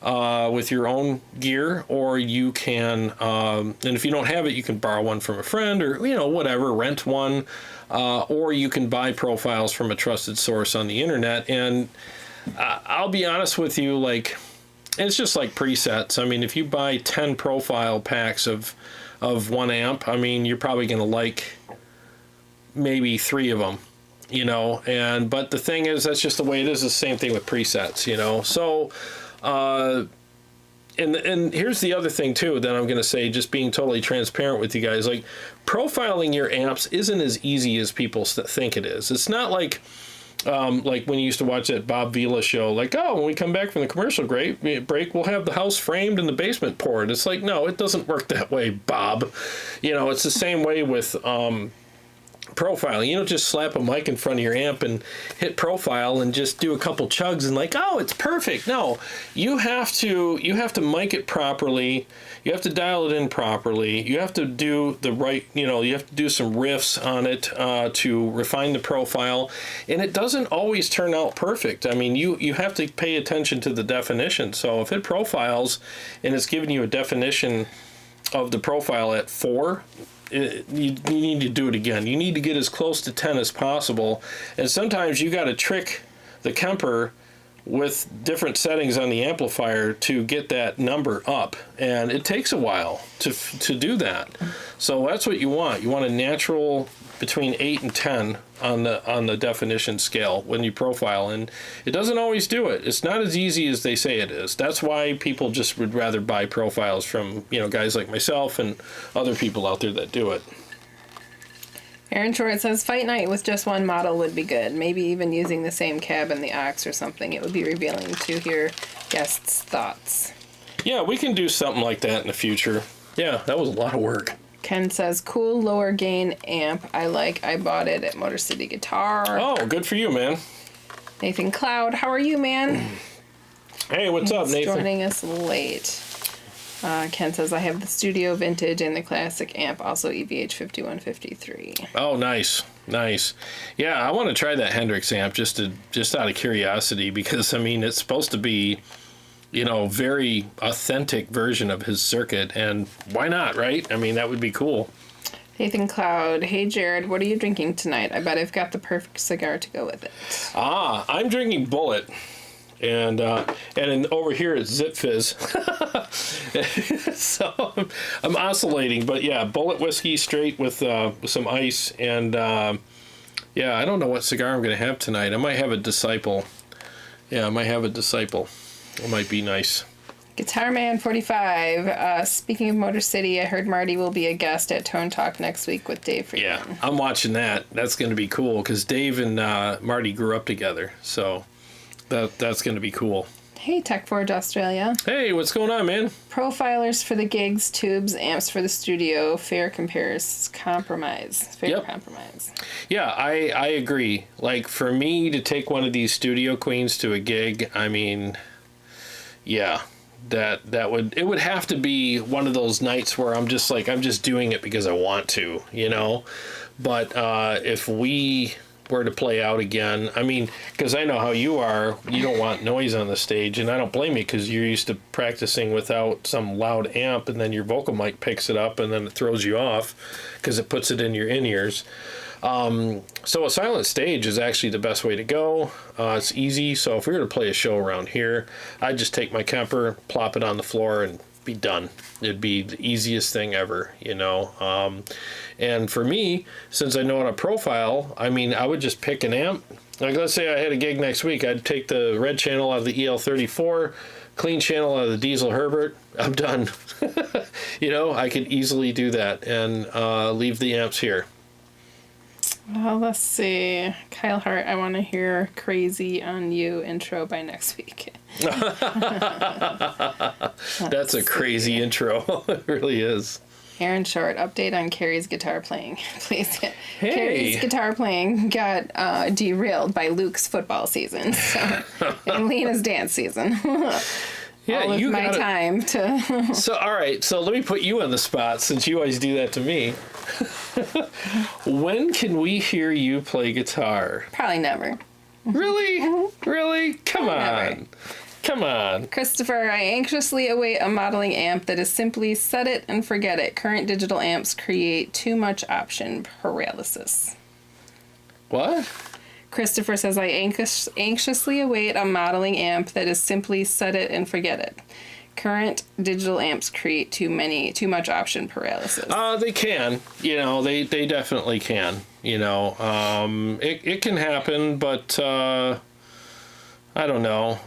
with your own gear, or you can, and if you don't have it, you can borrow one from a friend, or, whatever, rent one, or you can buy profiles from a trusted source on the internet. And I'll be honest with you, it's just like presets. I mean, if you buy 10 profile packs of one amp, I mean, you're probably going to like maybe 3 of them, but the thing is, that's just the way it is. The same thing with presets, so, and here's the other thing too, that I'm going to say, just being totally transparent with you guys, profiling your amps isn't as easy as people think it is. It's not like when you used to watch that Bob Vila show, when we come back from the commercial break, we'll have the house framed and the basement poured. It's no, it doesn't work that way, Bob. It's the same way with profiling. You don't just slap a mic in front of your amp and hit profile and just do a couple chugs and it's perfect. No, you have to mic it properly. You have to dial it in properly. You have to do the right, you have to do some riffs on it to refine the profile. And it doesn't always turn out perfect. I mean, you have to pay attention to the definition. So if it profiles and it's giving you a definition of the profile at 4, you need to do it again. You need to get as close to 10 as possible. And sometimes you got to trick the KEMPER with different settings on the amplifier to get that number up, and it takes a while to do that. So that's what you want. You want a natural between 8 and 10 on the definition scale when you profile, and it doesn't always do it. It's not as easy as they say it is. That's why people just would rather buy profiles from guys like myself and other people out there that do it. Aaron Short says, Fight night with just one model would be good. Maybe even using the same cab in the aux or something. It would be revealing to hear guests' thoughts. Yeah, we can do something like that in the future. Yeah, that was a lot of work. Ken says, cool lower gain amp. I bought it at Motor City Guitar. Oh, good for you, man. Nathan Cloud, how are you, man? Hey, what's up, Nathan? Joining us late. Ken says, I have the Studio Vintage and the Classic amp, also EVH 5153. Oh, nice. Yeah, I want to try that Hendrix amp just out of curiosity, because, I mean, it's supposed to be, very authentic version of his circuit, and why not, right? I mean, that would be cool. Nathan Cloud, hey, Jarrod, what are you drinking tonight? I bet I've got the perfect cigar to go with it. I'm drinking Bullet. And over here it's Zip Fizz. So I'm oscillating, but yeah, Bullet whiskey straight with some ice, and I don't know what cigar I'm going to have tonight. I might have a Disciple. Yeah, I might have a Disciple. It might be nice. Guitar Man 45. Speaking of Motor City, I heard Marty will be a guest at Tone Talk next week with Dave Freeman. Yeah, I'm watching that. That's going to be cool, because Dave and Marty grew up together, so that's going to be cool. Hey, Tech Forge Australia. Hey, what's going on, man? Profilers for the gigs, tubes, amps for the studio, fair compares, compromise. Fair compromise. Yeah, I agree. Like, for me to take one of these Studio Queens to a gig, I mean, yeah, that would have to be one of those nights where I'm just doing it because I want to, you know? But if we were to play out again, I mean, because I know how you are, you don't want noise on the stage, and I don't blame you because you're used to practicing without some loud amp, and then your vocal mic picks it up and then it throws you off because it puts it in your in-ears. So a silent stage is actually the best way to go. It's easy. So if we were to play a show around here, I'd just take my Kemper, plop it on the floor, and be done. It'd be the easiest thing ever, you know. And for me, since I know how to profile, I mean, I would just pick an amp. Like, let's say I had a gig next week, I'd take the red channel out of the EL34, clean channel out of the Diesel Herbert. I'm done. You know, I could easily do that and leave the amps here. Well, let's see. Kyle Hart, I want to hear Crazy on You intro by next week. That's a crazy intro. It really is. Aaron Short, update on Carrie's guitar playing, please. Hey. Carrie's guitar playing got derailed by Luke's football season, and Lena's dance season. Yeah, all of you my gotta, time to. So, all right. So let me put you on the spot since you always do that to me. When can we hear you play guitar? Probably never. Really? Really? Come on. Never. Come on. Christopher, I anxiously await a modeling amp that is simply set it and forget it. Current digital amps create too much option paralysis. What? Christopher says, I anxiously await a modeling amp that is simply set it and forget it. Current digital amps create too much option paralysis. They can. You know, they definitely can. You know, it can happen, but I don't know.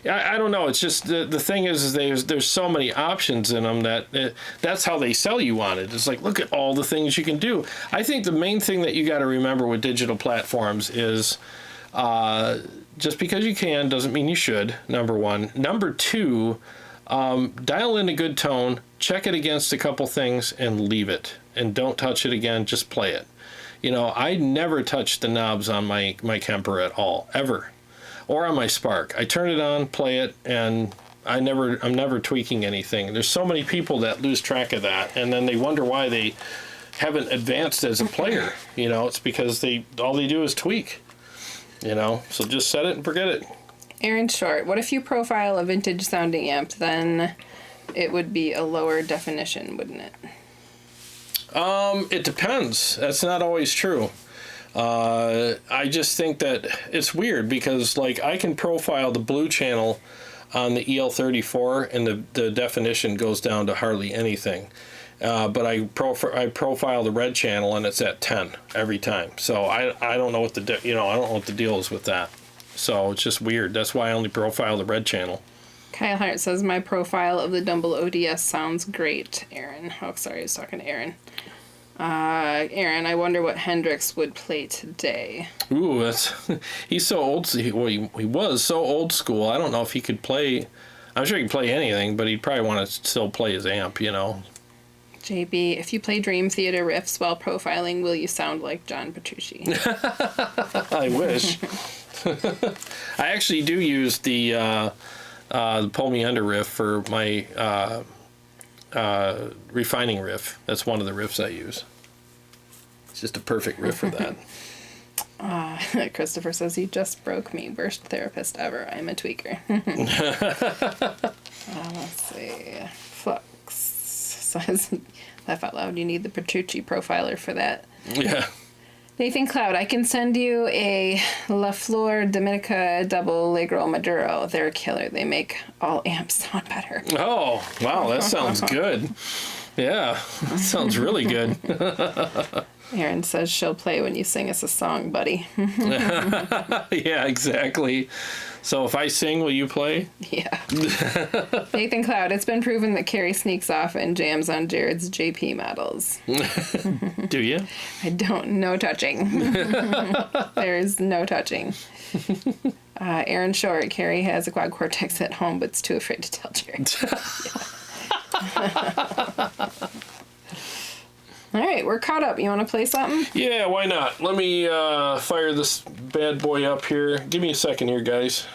I don't know. It's just the thing is there's so many options in them that that's how they sell you on it. It's like, look at all the things you can do. I think the main thing that you got to remember with digital platforms is just because you can doesn't mean you should, number one. Number two, dial in a good tone, check it against a couple things, and leave it. And don't touch it again, just play it. You know, I never touch the knobs on my Kemper at all, ever. Or on my Spark. I turn it on, play it, and I'm never tweaking anything. There's so many people that lose track of that, and then they wonder why they haven't advanced as a player. You know, it's because all they do is tweak. You know, so just set it and forget it. Aaron Short, what if you profile a vintage sounding amp? Then it would be a lower definition, wouldn't it? It depends. That's not always true. I just think that it's weird because, like, I can profile the blue channel on the EL34 and the definition goes down to hardly anything. But I profile the red channel and it's at 10 every time. So I don't know what I don't know what the deal is with that. So it's just weird. That's why I only profile the red channel. Kyle Hart says, my profile of the Dumble ODS sounds great, Aaron. Oh, sorry, I was talking to Aaron. Aaron, I wonder what Hendrix would play today. Ooh, he's so old. He was so old school. I don't know if he could play. I'm sure he could play anything, but he'd probably want to still play his amp, you know. JB, if you play Dream Theater riffs while profiling, will you sound like John Petrucci? I wish. I actually do use the Pull Me Under riff for my refining riff. That's one of the riffs I use. It's just a perfect riff for that. Christopher says, you just broke me. Worst therapist ever. I'm a tweaker. Let's see. Flux says, laugh out loud, you need the Petrucci profiler for that. Yeah. Nathan Cloud, I can send you a La Flor Dominica double Allegro Maduro. They're a killer. They make all amps sound better. Oh, wow, that sounds good. Yeah, that sounds really good. Erin says she'll play when you sing us a song, buddy. Yeah, exactly. So if I sing, will you play? Yeah. Nathan Cloud, it's been proven that Carrie sneaks off and jams on Jared's JP models. Do you? I don't. No touching. There's no touching. Aaron Short, Carrie has a quad cortex at home, but's too afraid to tell Jared. All right, we're caught up. You want to play something? Yeah, why not? Let me fire this bad boy up here. Give me a second here, guys.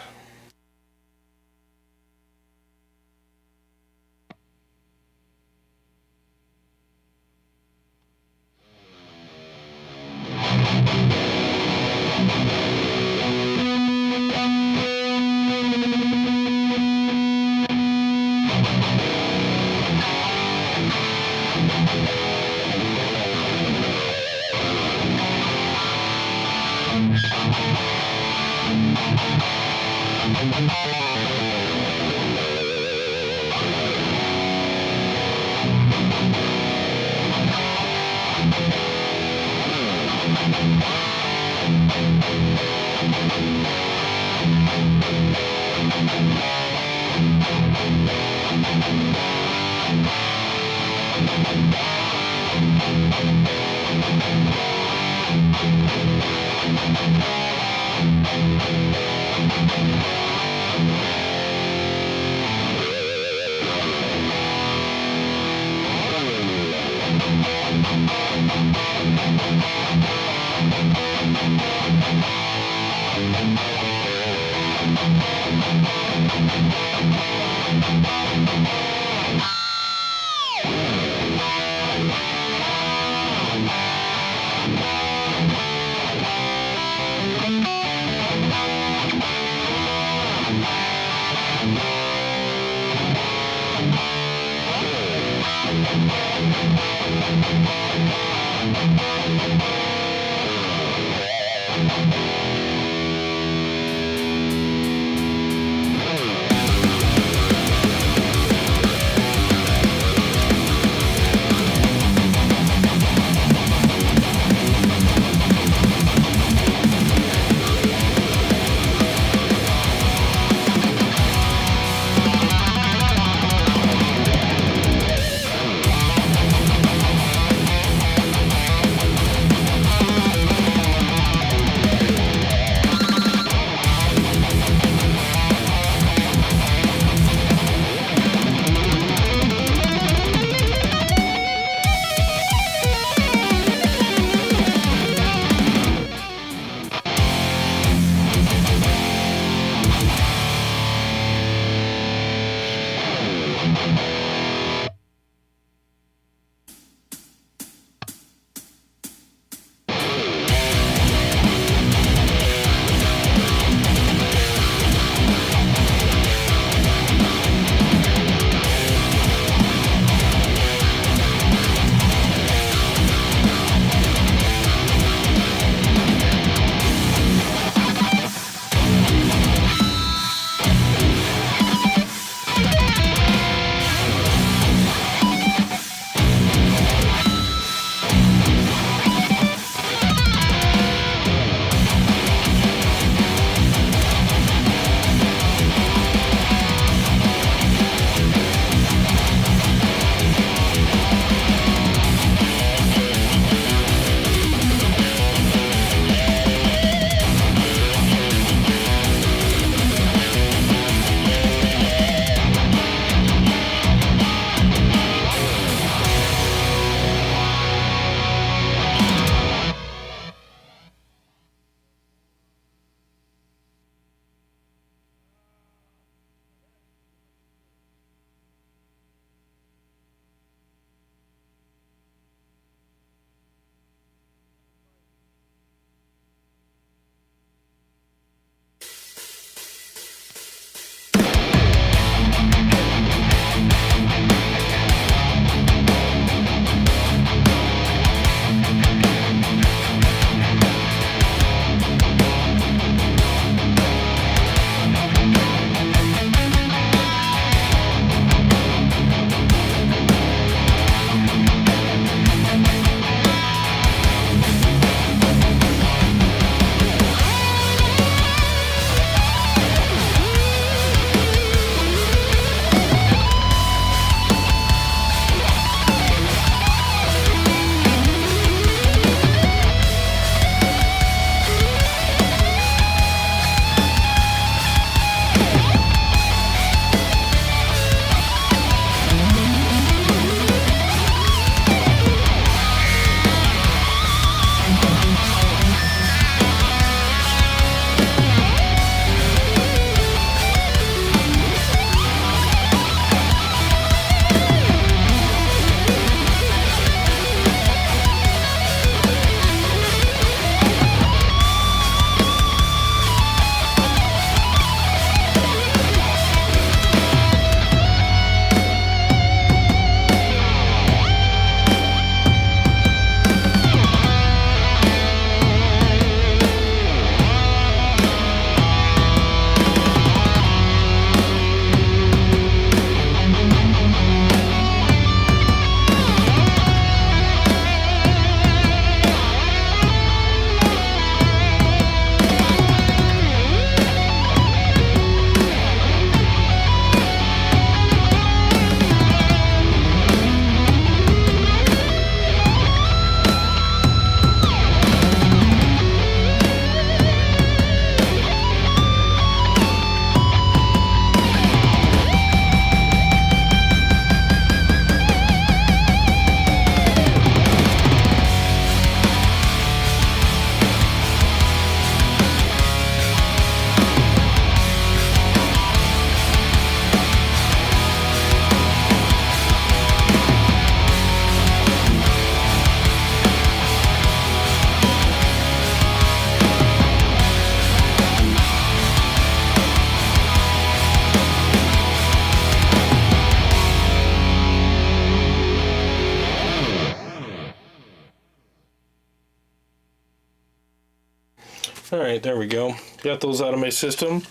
All right, there we go. Got those out of my system.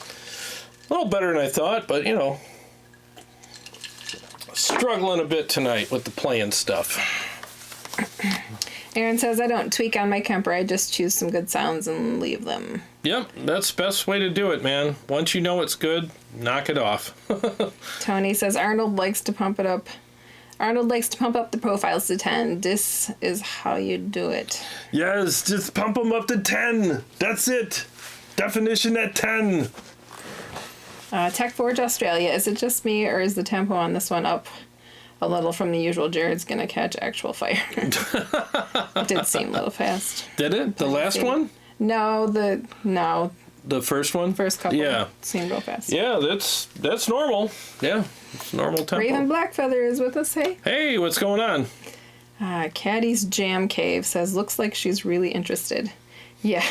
A little better than I thought, but you know, struggling a bit tonight with the playing stuff. Aaron says, I don't tweak on my Kemper. I just choose some good sounds and leave them. Yep, that's the best way to do it, man. Once you know it's good, knock it off. Tony says, Arnold likes to pump it up. Arnold likes to pump up the profiles to 10. This is how you do it. Yes, just pump them up to 10. That's it. Definition at 10. Tech Forge Australia. Is it just me, or is the tempo on this one up a little from the usual? Jared's gonna catch actual fire. It did seem a little fast. Did it? The last one? No. The first one? First couple. Yeah. Seemed real fast. Yeah, that's normal. Yeah, it's normal tempo. Raven Blackfeather is with us. Hey. Hey, what's going on? Caddy's Jam Cave says, looks like she's really interested. Yeah.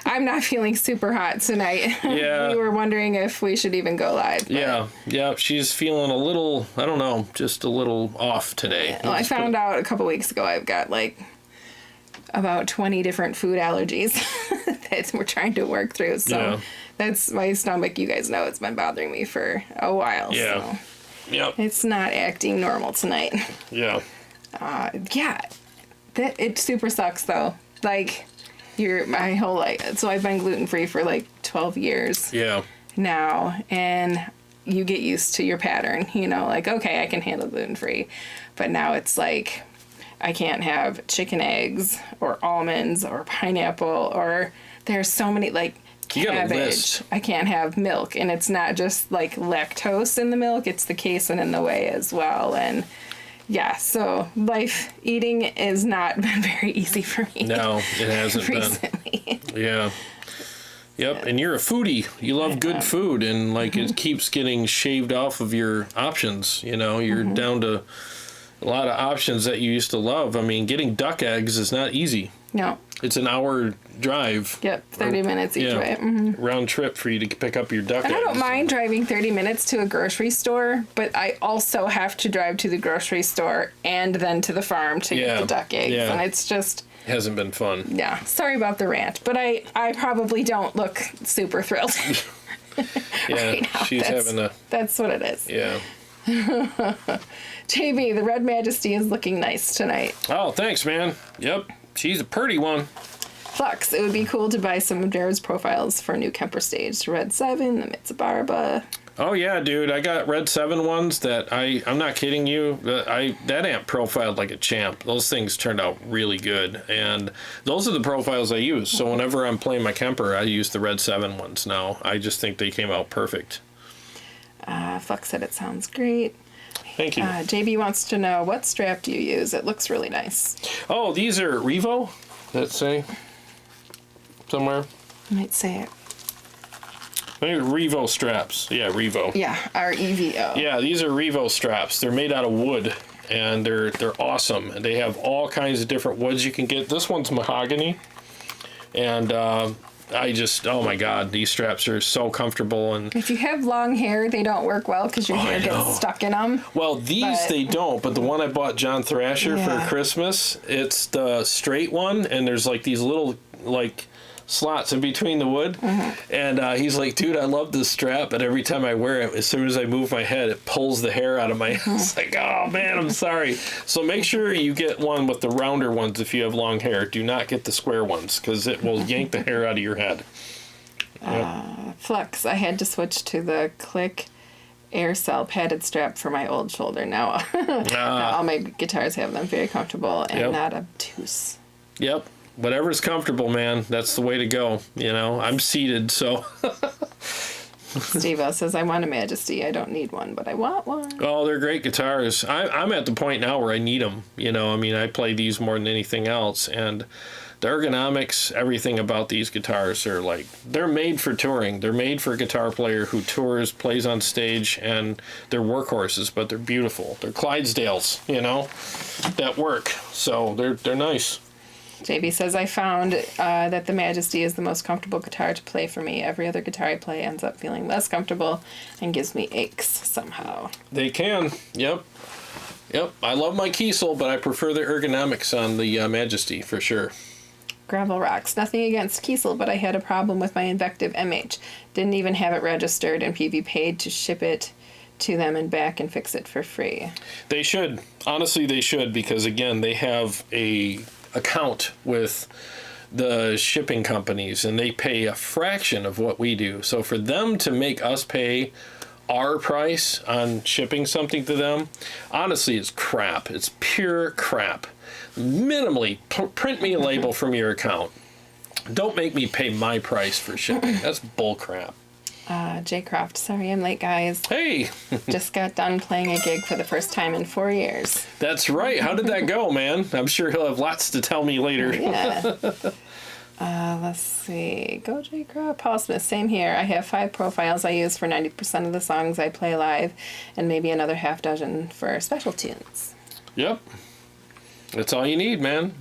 I'm not feeling super hot tonight. Yeah. We were wondering if we should even go live. Yeah, she's feeling a little, I don't know, just a little off today. Well, I found out a couple weeks ago I've got like about 20 different food allergies that we're trying to work through. So that's my stomach. You guys know it's been bothering me for a while. Yeah. So Yep. it's not acting normal tonight. Yeah. It super sucks though. Like my whole life. So I've been gluten-free for like 12 years. Yeah. Now, and you get used to your pattern, you know, like, okay, I can handle gluten-free, but now it's like I can't have chicken eggs or almonds or pineapple, or there's so many, like, cabbage. I can't have milk, and it's not just like lactose in the milk, it's the casein in the whey as well. And yeah, so eating has not been very easy for me. No, it hasn't recently. Yeah. Yep, and you're a foodie. You love good food, and like it keeps getting shaved off of your options. You know, you're down to a lot of options that you used to love. I mean, getting duck eggs is not easy. No. It's an hour drive. Yep, 30 minutes each way. Round trip for you to pick up your duck eggs. I don't mind driving 30 minutes to a grocery store, but I also have to drive to the grocery store and then to the farm to get the duck eggs. Yeah. And it's just... hasn't been fun. Yeah, sorry about the rant, but I probably don't look super thrilled. Yeah, right now. she's having a... That's what it is. Yeah. JB, the Red Majesty is looking nice tonight. Oh, thanks, man. Yep, she's a pretty one. Flux, it would be cool to buy some of Jared's profiles for a new Kemper stage. Red 7, the Mitsubarba. Oh yeah, dude, I got Red 7 ones that I'm not kidding you. That amp profiled like a champ. Those things turned out really good, and those are the profiles I use. So whenever I'm playing my Kemper, I use the Red 7 ones now. I just think they came out perfect. Flux said it sounds great. Thank you. JB wants to know, what strap do you use? It looks really nice. Oh, these are Revo? Let's say somewhere. I might say it. Maybe Revo straps. Yeah, Revo. Yeah, REVO. Yeah, these are Revo straps. They're made out of wood, and they're awesome. And they have all kinds of different woods you can get. This one's mahogany, and oh my God, these straps are so comfortable. And if you have long hair, they don't work well because your hair gets stuck in them. Well, they don't, but the one I bought John Thrasher for Christmas, it's the straight one, and there's like these little like slots in between the wood, and he's like, dude, I love this strap, but every time I wear it, as soon as I move my head, it pulls the hair out of my head. It's like, oh man, I'm sorry. So make sure you get one with the rounder ones if you have long hair. Do not get the square ones, because it will yank the hair out of your head. Flux, I had to switch to the Click Air Cell padded strap for my old shoulder. Now all my guitars have them, very comfortable and not obtuse. Yep. Whatever's comfortable, man. That's the way to go. You know, I'm seated, so. Steve-O says, I want a Majesty. I don't need one, but I want one. Oh, they're great guitars. I'm at the point now where I need them. You know, I mean, I play these more than anything else. And the ergonomics, everything about these guitars are like, they're made for touring. They're made for a guitar player who tours, plays on stage, and they're workhorses, but they're beautiful. They're Clydesdales, you know, that work. So they're nice. JB says, I found that the Majesty is the most comfortable guitar to play for me. Every other guitar I play ends up feeling less comfortable and gives me aches somehow. They can. Yep. I love my Kiesel, but I prefer the ergonomics on the Majesty for sure. Gravel Rocks. Nothing against Kiesel, but I had a problem with my Invective MH. Didn't even have it registered, and PV paid to ship it to them and back and fix it for free. They should. Honestly, they should, because again, they have a account with the shipping companies and they pay a fraction of what we do. So for them to make us pay our price on shipping something to them, honestly, it's crap. It's pure crap. Minimally, print me a label from your account. Don't make me pay my price for shipping. That's bull crap. Jay Croft, sorry I'm late, guys. Hey! Just got done playing a gig for the first time in 4 years. That's right. How did that go, man? I'm sure he'll have lots to tell me later. Yeah. Let's see. Go Jay Croft. Paul Smith, same here. I have 5 profiles I use for 90% of the songs I play live, and maybe another half dozen for special tunes. Yep. That's all you need, man.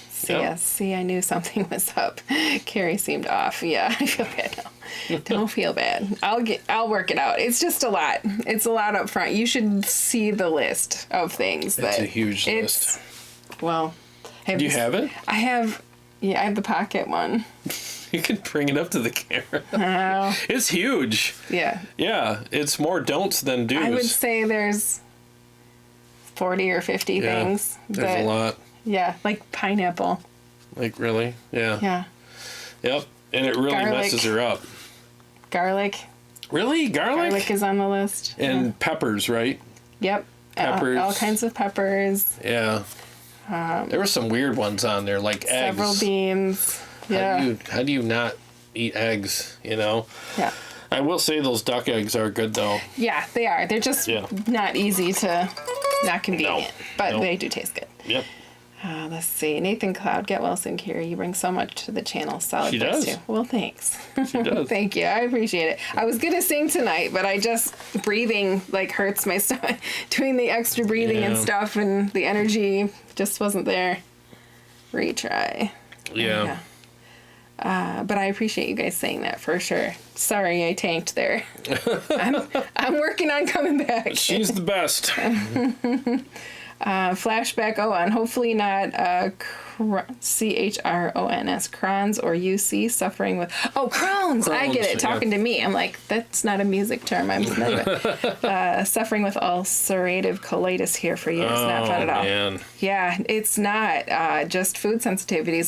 See, I knew something was up. Carrie seemed off. Yeah, I feel bad now. Don't feel bad. I'll work it out. It's just a lot. It's a lot up front. You should see the list of things. It's a huge list. Well, do you have it? I have. Yeah, I have the pocket one. You can bring it up to the camera. Oh. It's huge. Yeah. Yeah, it's more don'ts than do's. I would say there's 40 or 50 things. There's a lot. Yeah, like pineapple. Like, really? Yeah. Yeah. Yep. And it really messes her up. Garlic. Really? Garlic is on the list. And peppers, right? Yep. Peppers. All kinds of peppers. Yeah. There were some weird ones on there, like eggs. Several beans. Yeah. How do you not eat eggs, you know? Yeah. I will say those duck eggs are good, though. Yeah, they are. They're just not easy to, not convenient. But they do taste good. Yep. Let's see. Nathan Cloud, get well soon, Kira. You bring so much to the channel. Solid. She does. Too. Well, thanks. She does. Thank you. I appreciate it. I was going to sing tonight, but I just, breathing, hurts my stomach. Doing the extra breathing and stuff, and the energy just wasn't there. Retry. Yeah. But I appreciate you guys saying that for sure. Sorry, I tanked there. I'm working on coming back. She's the best. Flashback on. Hopefully not CHRONS, Crohn's or UC, suffering with... Oh, Crohn's! I get it. Talking to me. I'm like, that's not a music term I'm familiar with. Suffering with ulcerative colitis here for years. Not fun at all. Man. Yeah, it's not. Just food sensitivities.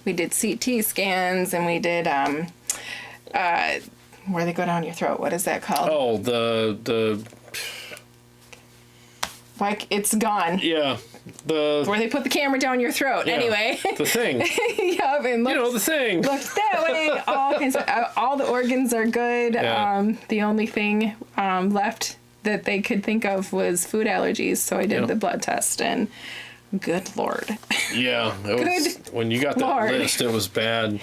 We did CT scans and we did... where they go down your throat. What is that called? Oh, the like, it's gone. Yeah. Where they put the camera down your throat. Yeah, anyway. The thing. Yep, and the thing. Looked that way. All the organs are good. Yeah. The only thing left that they could think of was food allergies. So I did the blood test, and good Lord. Yeah. When you got that list, it was bad.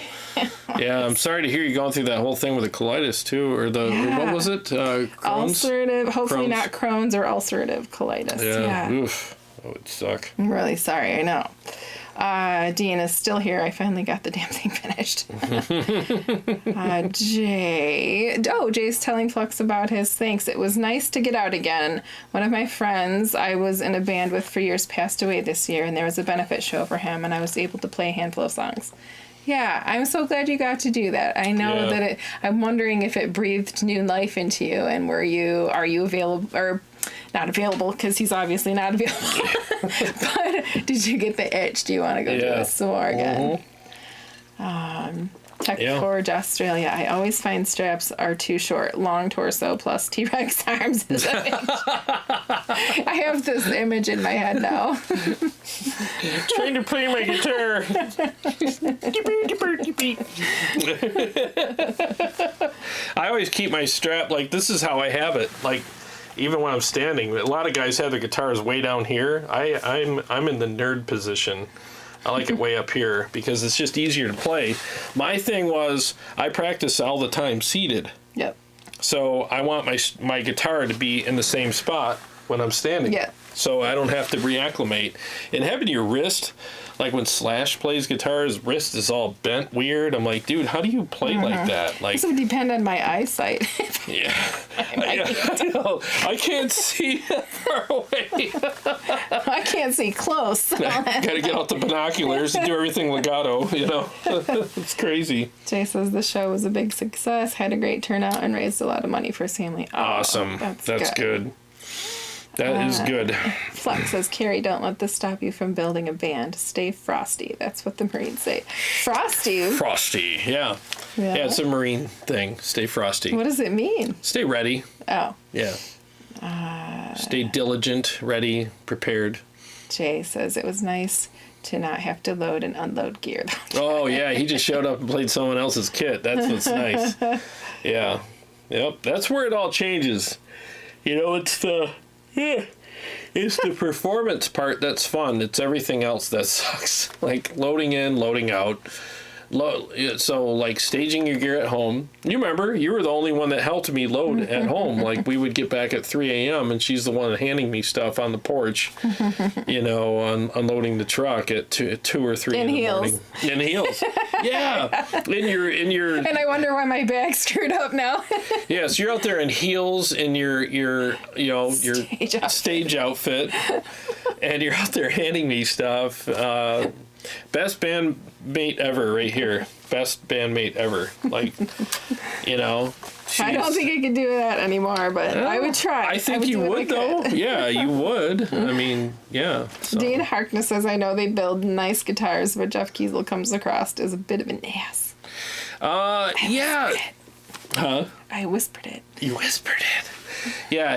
Yeah, I'm sorry to hear you going through that whole thing with the colitis, too. Or what was it? Crohn's? Ulcerative, hopefully not Crohn's or ulcerative colitis. Yeah. Oof. That would suck. I'm really sorry, I know. Dean is still here. I finally got the damn thing finished. Jay's telling Flux about his thanks. It was nice to get out again. One of my friends I was in a band with for years passed away this year, and there was a benefit show for him, and I was able to play a handful of songs. Yeah, I'm so glad you got to do that. I know that I'm wondering if it breathed new life into you, and are you available, or not available, because he's obviously not available. But did you get the itch? Do you want to go do this some more again? Tech Forge Australia. I always find straps are too short. Long torso plus T-Rex arms is a bitch. I have this image in my head now. Trying to play my guitar. I always keep my strap, this is how I have it. Even when I'm standing, a lot of guys have their guitars way down here. I'm in the nerd position. I like it way up here because it's just easier to play. My thing was I practice all the time seated. Yep. So I want my guitar to be in the same spot when I'm standing. Yeah. so I don't have to reacclimate. And having your wrist, like when Slash plays guitar, his wrist is all bent weird. I'm like, dude, how do you play like that? Like, this would depend on my eyesight. yeah, I know. I can't see that far away. I can't see close. So. Gotta get out the binoculars and do everything legato, you know. It's crazy. Jay says the show was a big success, had a great turnout, and raised a lot of money for his family. Oh, Awesome. That's good. That is good. Flex says, Carrie, don't let this stop you from building a band. Stay frosty. That's what the Marines say. Frosty? Frosty, yeah. Yeah, it's a Marine thing. Stay frosty. What does it mean? Stay ready. Oh. Yeah. Stay diligent, ready, prepared. Jay says, it was nice to not have to load and unload gear. Oh, yeah, he just showed up and played someone else's kit. That's what's nice. Yeah. Yep, that's where it all changes. You know, it's the performance part that's fun. It's everything else that sucks. Like loading in, loading out. So like staging your gear at home. You remember, you were the only one that helped me load at home. Like we would get back at 3 a.m. and she's the one handing me stuff on the porch, you know, unloading the truck at 2 or 3 in the morning. In heels. Yeah. In your. And I wonder why my bag's screwed up now. Yeah, so you're out there in heels in your stage outfit, and you're out there handing me stuff. Best bandmate ever right here. Best bandmate ever. Like, you know. I don't think I could do that anymore, but I would try. I think you would, though. Yeah, you would. I mean, yeah. So. Dean Harkness says, I know they build nice guitars, but Jeff Kiesel comes across as a bit of an ass. Yeah. Huh? I whispered it. You whispered it. Yeah,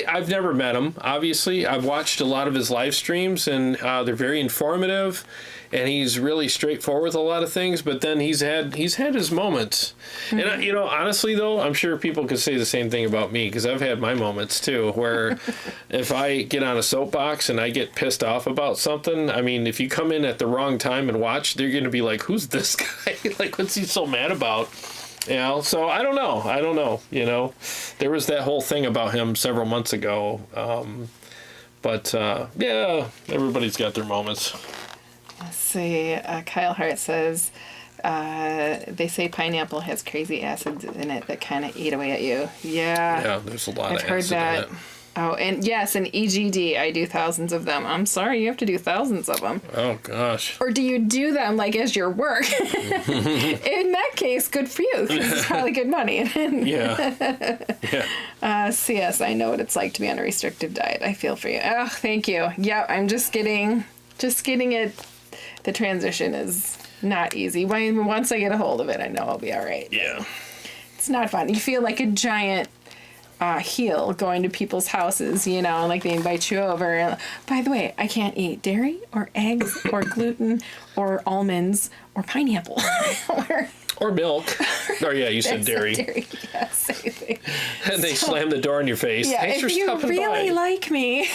I've never met him, obviously. I've watched a lot of his live streams, and they're very informative, and he's really straightforward with a lot of things, but then he's had his moments. Mm-hmm. And, you know, honestly, though, I'm sure people could say the same thing about me, because I've had my moments, too, where if I get on a soapbox and I get pissed off about something, I mean, if you come in at the wrong time and watch, they're going to be like, who's this guy? Like, what's he so mad about? You know, so I don't know, you know. There was that whole thing about him several months ago. But yeah, everybody's got their moments. Let's see. Kyle Hart says, they say pineapple has crazy acids in it that kind of eat away at you. Yeah. Yeah, there's a lot of acid heard that. in it. Oh, and yes, an EGD. I do thousands of them. I'm sorry, you have to do thousands of them. Oh, gosh. Or do you do them, like, as your work? In that case, good for you, because it's probably good money. Yeah. Yeah. CS, I know what it's like to be on a restrictive diet. I feel for you. Oh, thank you. Yeah, I'm just getting it. The transition is not easy. Once I get a hold of it, I know I'll be all right. Yeah. It's not fun. You feel like a giant... heel going to people's houses, you know, like they invite you over. And, by the way, I can't eat dairy or eggs or gluten or almonds or pineapple. Or milk. Or yeah, you said dairy. Dairy. Yeah, same thing. And they slam the door in your face. Yeah, Thanks if for you stopping really by. like me,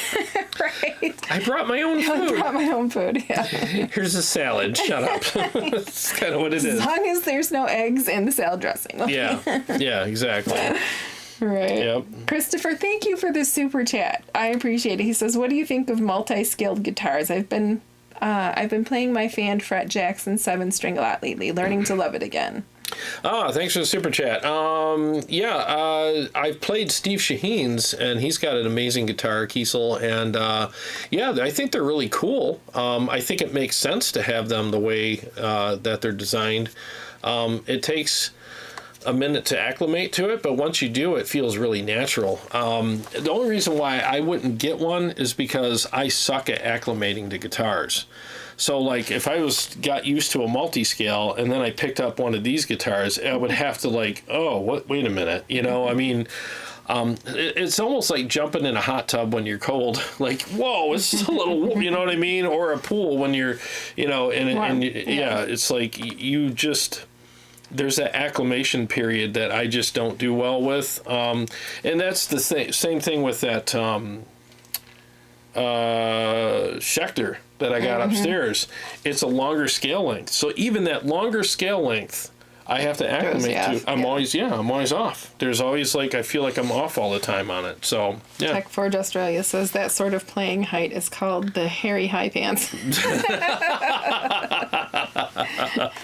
right? I brought my own food. I brought my own food, yeah. Here's a salad. Shut up. That's kind of what it is. As long as there's no eggs in the salad dressing. Yeah. Yeah, exactly. Right. Yep. Christopher, thank you for the super chat. I appreciate it. He says, "What do you think of multi-scaled guitars? I've been playing my Fan Fret Jackson 7-string a lot lately, learning to love it again." Thanks for the super chat. I've played Steve Shaheen's, and he's got an amazing guitar, Kiesel, and yeah, I think they're really cool. I think it makes sense to have them the way that they're designed. It takes a minute to acclimate to it, but once you do, it feels really natural. The only reason why I wouldn't get one is because I suck at acclimating to guitars. So like if I got used to a multi-scale and then I picked up one of these guitars, I would have to like, wait a minute, you know, I mean, it's almost like jumping in a hot tub when you're cold. Like, whoa, it's a little, you know what I mean? Or a pool when you're, you know, yeah, it's like you just... There's that acclimation period that I just don't do well with. And that's the same thing with that Schecter that I got upstairs. It's a longer scale length. So even that longer scale length, I have to acclimate to. I'm always off. There's always I feel like I'm off all the time on it. So yeah. Tech Forge Australia says that sort of playing height is called the hairy high pants.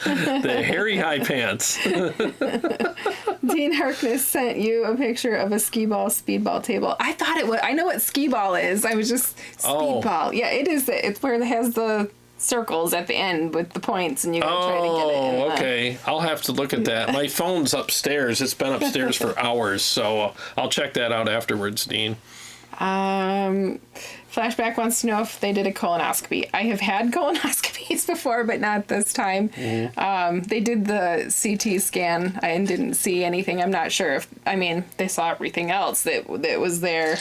The hairy high pants. Dean Harkness sent you a picture of a skee-ball speedball table. I thought it was. I know what skee-ball is. I was just speedball. Yeah, it is. It's where it has the circles at the end with the points, and you gotta try to get it in. Okay. I'll have to look at that. My phone's upstairs. It's been upstairs for hours, so I'll check that out afterwards, Dean. Flashback wants to know if they did a colonoscopy. I have had colonoscopies before, but not this time. They did the CT scan and didn't see anything. I'm not sure if, they saw everything else that was there.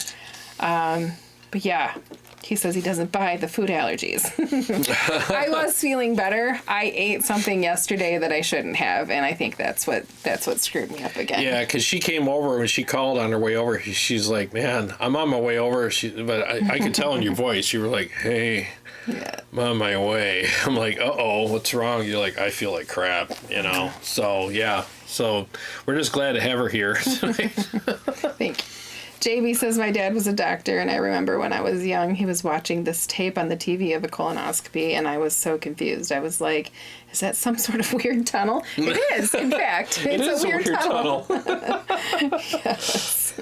But yeah, he says he doesn't buy the food allergies. I was feeling better. I ate something yesterday that I shouldn't have, and I think that's what screwed me up again. Yeah, because she came over when she called on her way over. She's like, "Man, I'm on my way over." But I could tell in your voice, you were like, "Hey, I'm on my way." I'm like, "Uh-oh, what's wrong?" You're like, "I feel like crap," So yeah, so we're just glad to have her here. Thank you. JB says my dad was a doctor, and I remember when I was young, he was watching this tape on the TV of a colonoscopy, and I was so confused. I was like, is that some sort of weird tunnel? It is, in fact. It's a weird tunnel. Yes.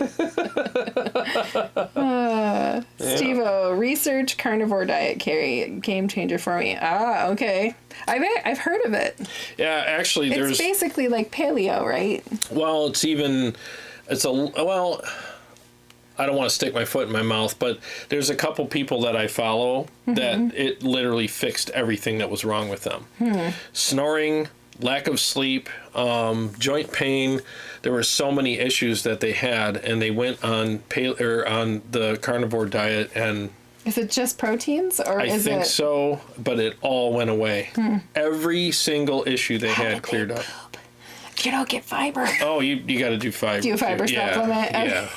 Steve-O, research carnivore diet, Carrie, game changer for me. Ah, okay. I've heard of it. Yeah, actually, it's basically like paleo, right? Well, I don't want to stick my foot in my mouth, but there's a couple people that I follow that it literally fixed everything that was wrong with them. Snoring, lack of sleep, joint pain. There were so many issues that they had, and they went on on the carnivore diet. And is it just proteins, or I think so, but it all went away. Every single issue they had cleared up. You don't get fiber. Oh, you got to do fiber. Do a fiber supplement? Yeah.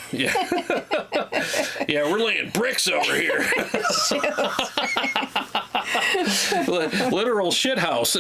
Yeah, we're laying bricks over here. Literal shit house.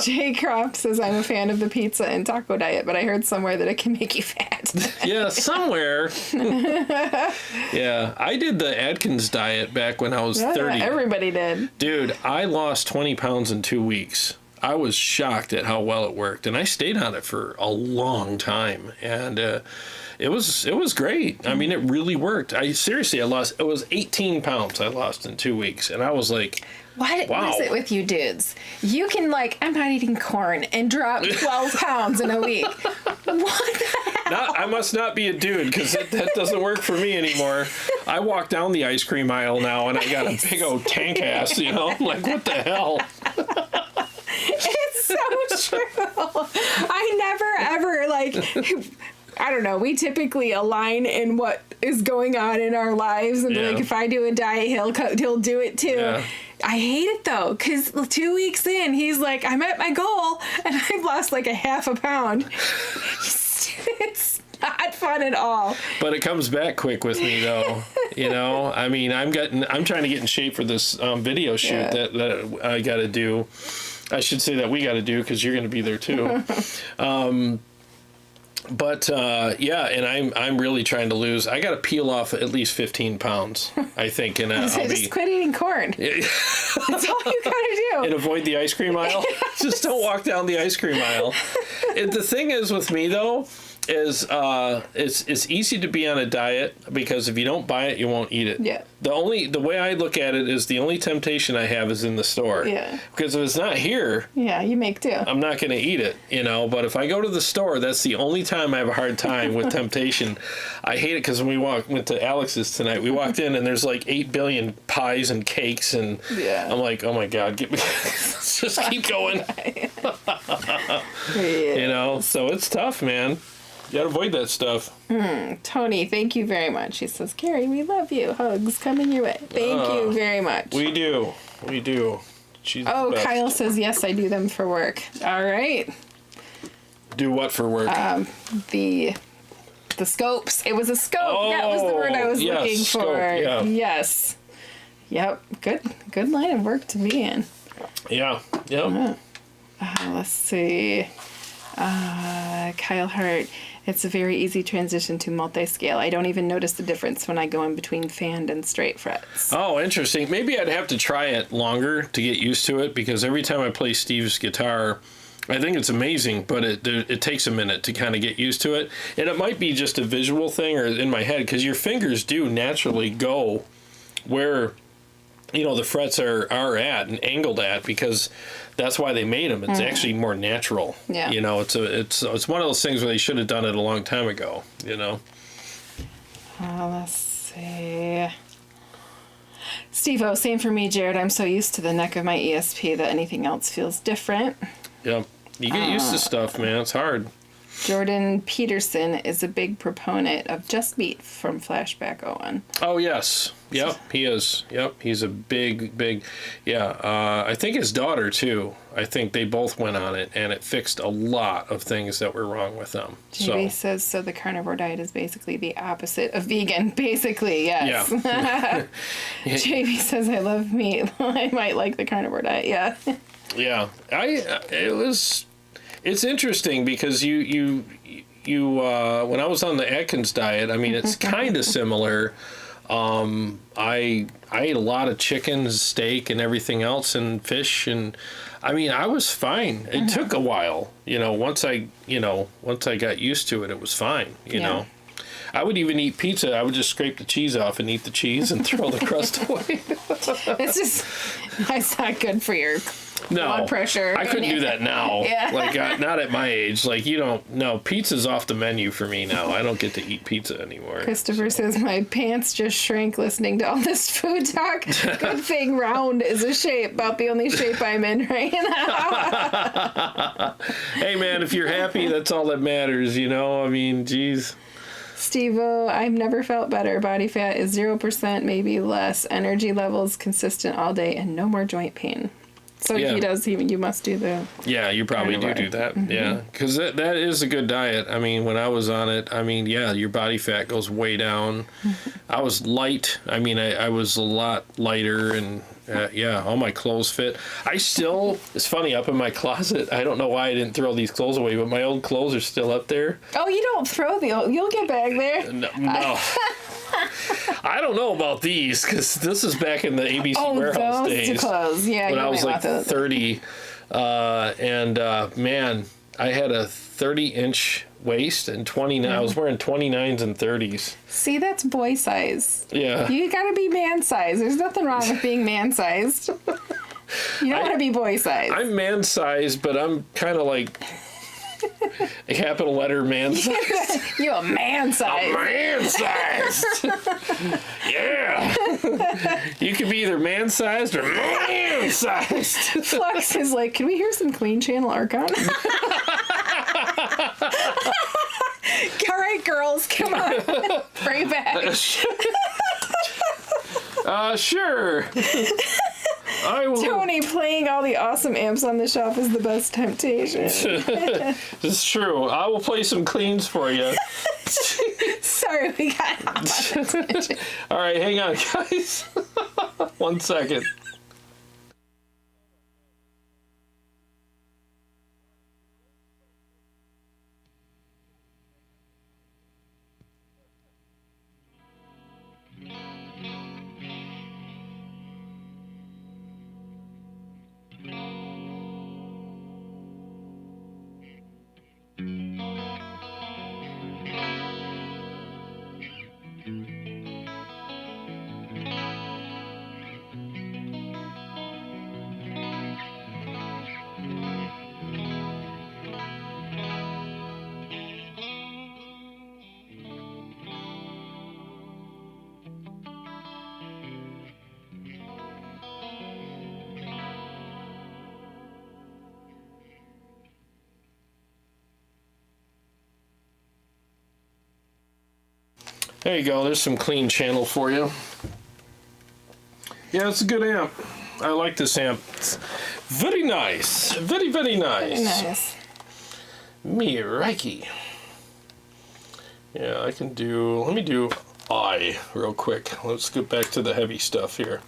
Jay Croft says, I'm a fan of the pizza and taco diet, but I heard somewhere that it can make you fat. Yeah, somewhere. Yeah, I did the Atkins diet back when I was 30. Everybody did. Dude, I lost 20 pounds in 2 weeks. I was shocked at how well it worked, and I stayed on it for a long time, and it was great. I mean, it really worked. It was 18 pounds I lost in 2 weeks, and I was like, wow. What is it with you dudes? You can I'm not eating corn and drop 12 pounds in a week. What the hell? I must not be a dude, because that doesn't work for me anymore. I walk down the ice cream aisle now, and I got a big old tank ass, I'm like, what the hell? It's so true. I never ever I don't know. We typically align in what is going on in our lives, and if I do a diet, he'll do it too. Yeah. I hate it though, because 2 weeks in, he's like, I'm at my goal, and I've lost a half a pound. It's not fun at all. But it comes back quick with me though. I mean, I'm trying to get in shape for this video shoot that I got to do. I should say that we got to do, because you're going to be there too. And I'm really trying to lose. I got to peel off at least 15 pounds, I think. And just quit eating corn. That's all you got to do. And avoid the ice cream aisle. Just don't walk down the ice cream aisle. And the thing is with me though, is it's easy to be on a diet, because if you don't buy it, you won't eat it. Yeah. The way I look at it is the only temptation I have is in the store. Yeah. Because if it's not here, you make do. I'm not going to eat it, But if I go to the store, that's the only time I have a hard time with temptation. I hate it, because when we went to Alex's tonight, we walked in and there's 8 billion pies and cakes, and I'm like, oh my God, let's just keep going. So it's tough, man. You gotta avoid that stuff. Tony, thank you very much. He says, Carrie, we love you. Hugs coming your way. Thank you very much. We do. She's the best. Kyle says, yes, I do them for work. All right. Do what for work? The scopes. It was a scope. That was the word I was looking scope, for. Yeah. Yes. Yep. Good line of work to be in. Yeah. Yep. Let's see. Kyle Hart. It's a very easy transition to multi-scale. I don't even notice the difference when I go in between fanned and straight frets. Oh, interesting. Maybe I'd have to try it longer to get used to it, because every time I play Steve's guitar, I think it's amazing, but it takes a minute to kind of get used to it. And it might be just a visual thing or in my head, because your fingers do naturally go where, you know, the frets are at and angled at, because that's why they made them. It's actually more natural. Yeah. You know, it's one of those things where they should have done it a long time ago, you know. Let's see. Steve-O, same for me, Jarrod. I'm so used to the neck of my ESP that anything else feels different. Yeah. You get used to stuff, man. It's hard. Jordan Peterson is a big proponent of Just Beat from Flashback Owen. Oh, yes. Yep, he is. Yep, he's a big, yeah. I think his daughter, too. I think they both went on it, and it fixed a lot of things that were wrong with them. JB says, so the carnivore diet is basically the opposite of vegan. Basically, yes. Yeah. JB says, I love meat. I might like the carnivore diet, yeah. Yeah, it's interesting, because you when I was on the Atkins diet, I mean, it's kind of similar. I ate a lot of chicken, steak, and everything else, and fish, and I mean, I was fine. It took a while, you know. Once I got used to it, it was fine, you know. I would even eat pizza. I would just scrape the cheese off and eat the cheese and throw the crust away. That's not good for your blood pressure. I couldn't do that now. Yeah. Like, not at my age. Like, pizza's off the menu for me now. I don't get to eat pizza anymore. Christopher says, my pants just shrank listening to all this food talk. Good thing round is a shape, about the only shape I'm in right now. Hey, man, if you're happy, that's all that matters, you know? I mean, geez. Steve-O, I've never felt better. Body fat is 0%, maybe less. Energy levels consistent all day, and no more joint pain. So Yeah. you must do the... Yeah, you probably do that. Mm-hmm. Yeah, because that is a good diet. I mean, when I was on it, I mean, yeah, your body fat goes way down. I was light. I mean, I was a lot lighter, and yeah, all my clothes fit. It's funny, up in my closet, I don't know why I didn't throw these clothes away, but my old clothes are still up there. Oh, you don't throw you'll get back there. No. I don't know about these, because this is back in the ABC warehouse days. Clothes. Yeah, when I was like 30, and man, I had a 30-inch waist and 29. I was wearing 29s and 30s. See, that's boy size. Yeah. You gotta be man size. There's nothing wrong with being man sized. You don't want to be boy sized. I'm man sized, but I'm kind of like a capital letter man sized. You a man sized. I'm man sized. Yeah. You can be either man sized or man sized. Flux is like, can we hear some clean channel Archon? All right, girls, come on. Bring it back. Sure. I will. Tony, playing all the awesome amps on the shelf is the best temptation. It's true. I will play some cleans for you. Sorry, we got off on a tangent. All right, hang on, guys. 1 second. There you go. There's some clean channel for you. Yeah, it's a good amp. I like this amp. It's very nice. Very, very nice. Very nice. Reiki. Yeah, let me do I real quick. Let's get back to the heavy stuff here.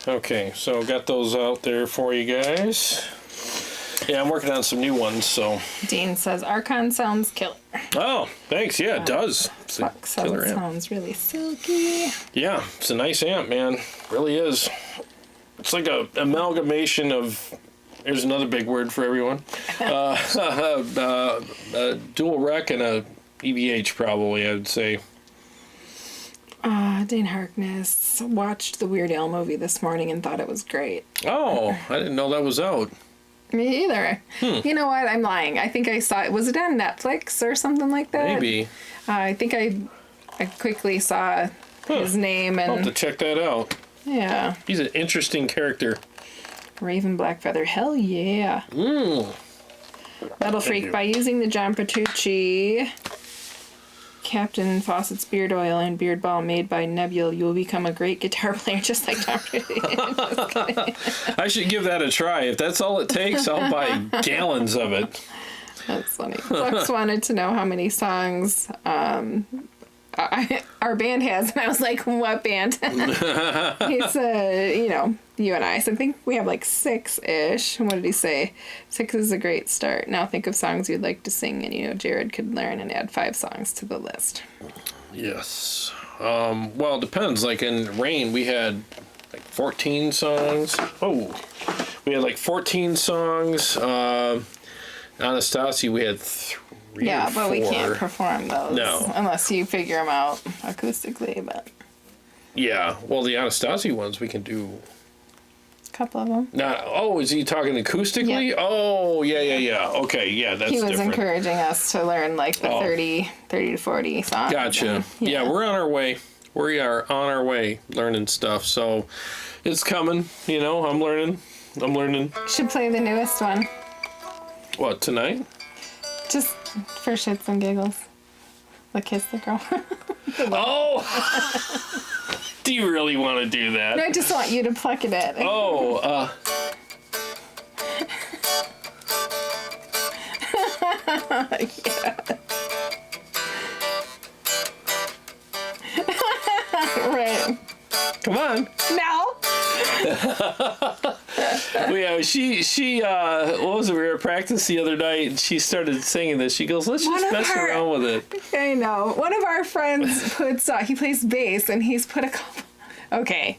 Okay, so got those out there for you guys. Yeah, I'm working on some new ones, so. Dean says Archon sounds killer. Oh, thanks. Yeah, it does. It's a Fuck, so killer it amp. sounds really silky. Yeah, it's a nice amp, man. Really is. It's like a amalgamation of. Here's another big word for everyone. A dual rec and a EVH, probably, I would say. Dean Harkness watched the Weird Al movie this morning and thought it was great. Oh, I didn't know that was out. Me either. You know what? I'm lying. I think I saw it. Was it on Netflix or something like that? Maybe. I think I quickly saw his name I'll have to and check that out. yeah. He's an interesting character. Raven Blackfeather. Hell yeah. Metal Freak, by using the John Petrucci Captain Fawcett's beard oil and beard balm made by Nebula, you will become a great guitar player just like John Petrucci. Just kidding. I should give that a try. If that's all it takes, I'll buy gallons of it. That's funny. Flux wanted to know how many songs our band has, and I was like, what band? He said, you and I. So I think we have like 6-ish. What did he say? 6 is a great start. Now think of songs you'd like to sing, and Jarrod could learn and add 5 songs to the list. Yes. Well, it depends. Like in Rain, we had like 14 songs. Oh, we had like 14 songs. Anastasia, we had 3 Yeah, or but we 4. can't perform those. No. Unless you figure them out acoustically, but Yeah. Well, the Anastasia ones we can do. a couple of them. Is he talking acoustically? Yeah. Oh, yeah. Okay, yeah, that's He was different. encouraging us to learn like the 30 to 40 songs. Gotcha. And, Yeah, we're on our way. We are on our way learning stuff. So it's coming. I'm learning. Should play the newest one. What, tonight? Just for shits and giggles. The Kiss the Girl. Oh! Do you really want to do that? No, I just want you to pluck it in. Oh, Right. come on. No. Well, yeah, she what was it? We were at practice the other night, and she started singing this. She goes, let's just mess around with it. I know. One of our friends puts, he plays bass, and he's put a couple, okay.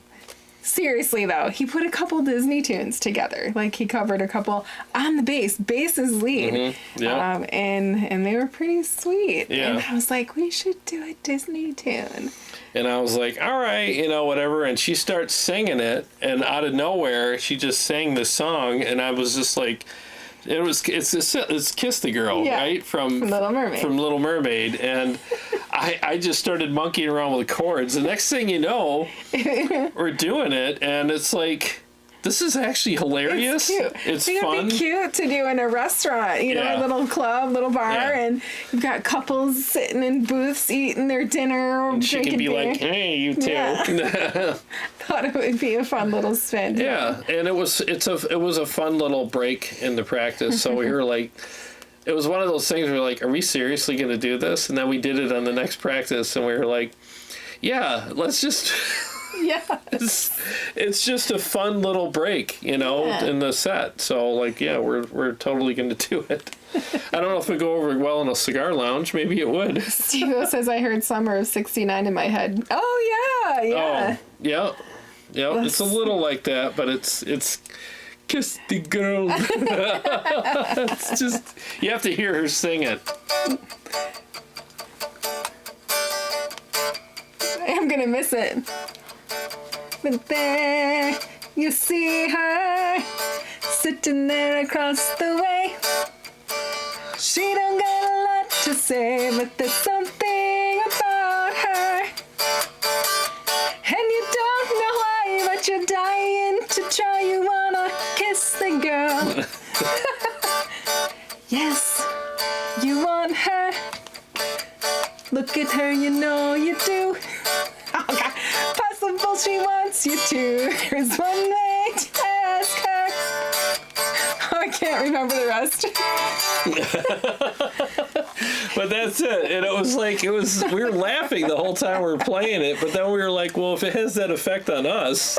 Seriously, though, he put a couple Disney tunes together. Like, he covered a couple on the bass. Bass is lead. Mm-hmm. Yeah. And they were pretty sweet. Yeah. And I was like, we should do a Disney tune. And I was like, all right, whatever. And she starts singing it, and out of nowhere, she just sang this song, and I was just like, it's Kiss the Girl, Yeah. right? From Little Mermaid. From Little Mermaid. And I just started monkeying around with the chords. The next thing you know, we're doing it, and it's like, this is actually hilarious. It's cute. It's It'd fun. be cute to do in a restaurant, Yeah. a little club, little bar, Yeah. and you've got couples sitting in booths eating their dinner or And she drinking can be beer. like, hey, you two. Yeah. Thought it would be a fun little spin. Yeah, and it was a fun little break in the practice. So we were like, it was one of those things where we're like, are we seriously going to do this? And then we did it on the next practice, and we were like, yeah, let's just. Yeah. It's just a fun little break, in the set. So like, yeah, we're totally going to do it. I don't know if it would go over well in a cigar lounge. Maybe it would. Steve says, I heard Summer of 69 in my head. Oh, yeah. Oh, yeah. Yeah, it's a little like that, but it's Kiss the Girl. It's just, you have to hear her sing it. I'm going to miss it. But there you see her sitting there across the way. She don't got a lot to say, but there's something about her. And you don't know why, but you're dying to try. You wanna kiss the girl. Yes, you want her. Look at her, you know you do. Oh, God. Possible she wants you to. There's one way to ask her. Oh, I can't remember the rest. But that's it. And it was like, we were laughing the whole time we were playing it, but then we were like, well, if it has that effect on us,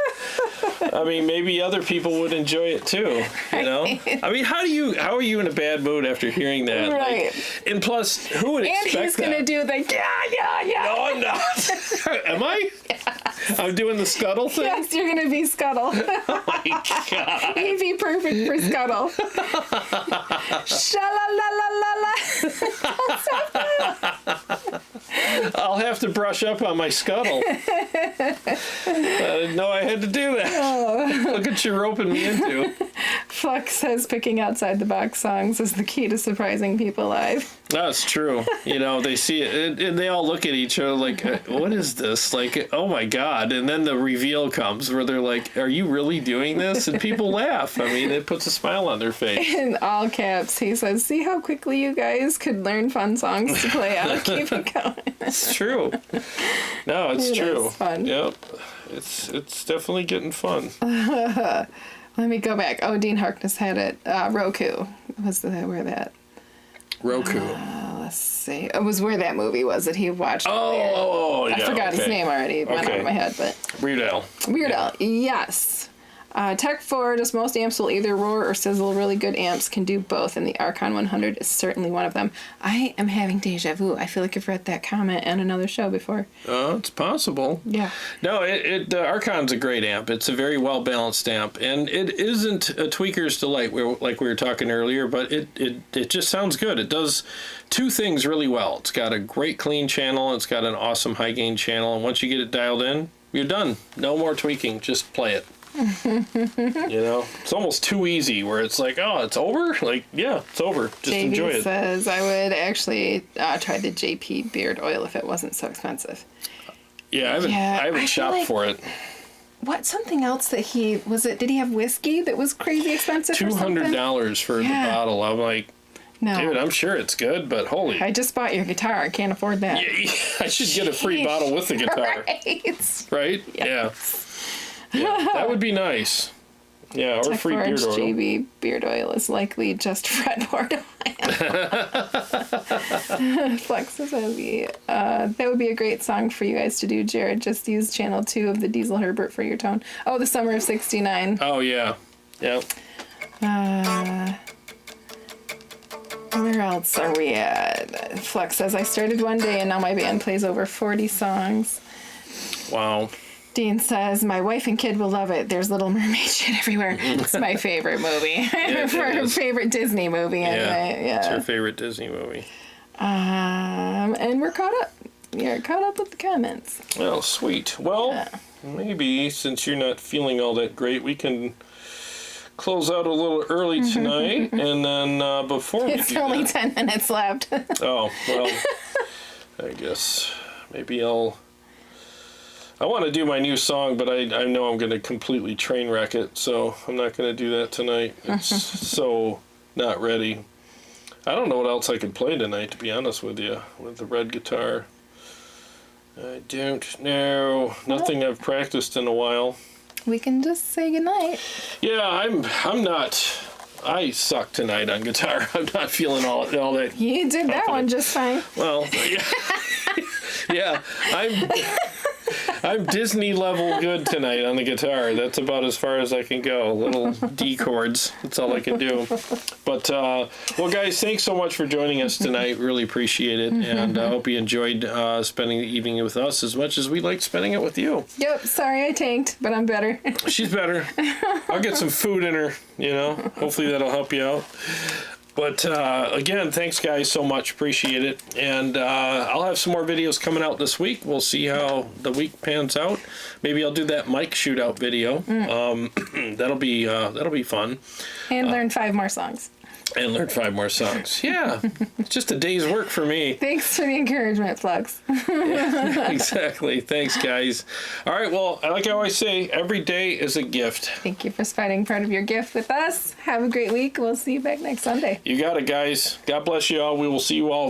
I mean, maybe other people would enjoy it too. You know, I mean, how are you in a bad mood after hearing that? Right. Like, and plus, who would expect that? And he's gonna do the yeah. No, I'm not. Am I? Yes. I'm doing the Scuttle thing. Yes, you're gonna be Scuttle. Oh my god. He'd be perfect for Scuttle. I'll have to brush up on my Scuttle. I didn't know I had to do that. Oh. Look what you're roping me into. Flux says picking outside the box songs is the key to surprising people live. That's true. You know, they see it and they all look at each other like, what is this? Like, oh my God. And then the reveal comes where they're like, are you really doing this? And people laugh. I mean, it puts a smile on their face. In all caps, he says, see how quickly you guys could learn fun songs to play out. Keep it going. It's true. No, it's true. Is fun. Yep. It's definitely getting fun. Let me go back. Oh, Dean Harkness had it. Roku was where that. Roku. Let's see. It was where that movie was that he watched. Oh, yeah. I forgot his name already. It went out of my head, but. Weird Al. Weird Al, yes. Tech 4, just most amps will either roar or sizzle. Really good amps can do both, and the Archon 100 is certainly one of them. I am having deja vu. I feel like I've read that comment on another show before. It's possible. Yeah. No, the Archon's a great amp. It's a very well-balanced amp, and it isn't a tweaker's delight, like we were talking earlier, but it just sounds good. It does two things really well. It's got a great clean channel. It's got an awesome high-gain channel, and once you get it dialed in, you're done. No more tweaking. Just play it. You know, it's almost too easy where it's like, oh, it's over. Like, yeah, it's over. Just JB enjoy it. Says I would actually try the JP beard oil if it wasn't so expensive. Yeah, I haven't shopped for it. What, something else that did he have whiskey that was crazy expensive? $200 for the bottle. I'm like, no. Dude, I'm sure it's good, but holy. I just bought your guitar. I can't afford that. Yeah, I should get a free bottle with the guitar. Right? Yes. Yeah, that would be nice. Yeah, or free beard oil. JB beard oil is likely just fretboard oil. Flex says that would be a great song for you guys to do, Jarrod. Just use channel 2 of the Diesel Herbert for your tone. Oh, the Summer of '69. Oh, yeah. Yep. Where else are we at? Flex says, I started one day and now my band plays over 40 songs. Wow. Dean says, my wife and kid will love it. There's Little Mermaid shit everywhere. It's my favorite movie. Her favorite Disney movie, anyway. Yeah. It's her favorite Disney movie. And we're caught up. You're caught up with the comments. Well, sweet. Well, maybe since you're not feeling all that great, we can close out a little early tonight. And then before we It's only 10 minutes left. Oh, well, I guess maybe I want to do my new song, but I know I'm going to completely train wreck it, so I'm not going to do that tonight. It's so not ready. I don't know what else I could play tonight, to be honest with you, with the red guitar. I don't know. Nothing I've practiced in a while. We can just say goodnight. Yeah, I'm not. I suck tonight on guitar. I'm not feeling all that. You did that one just fine. Well, yeah, I'm Disney level good tonight on the guitar. That's about as far as I can go. Little D chords. That's all I can do. But, well, guys, thanks so much for joining us tonight. Really appreciate it. And I hope you enjoyed spending the evening with us as much as we liked spending it with you. Yep. Sorry I tanked, but I'm better. She's better. I'll get some food in her, you know. Hopefully that'll help you out. But, again, thanks, guys, so much. Appreciate it. And I'll have some more videos coming out this week. We'll see how the week pans out. Maybe I'll do that mic shootout video. That'll be fun. And learn 5 more songs. And learn 5 more songs. Yeah. It's just a day's work for me. Thanks for the encouragement, Flux. Yeah, exactly. Thanks, guys. All right. Well, like I always say, every day is a gift. Thank you for spending part of your gift with us. Have a great week. We'll see you back next Sunday. You got it, guys. God bless you all. We will see you all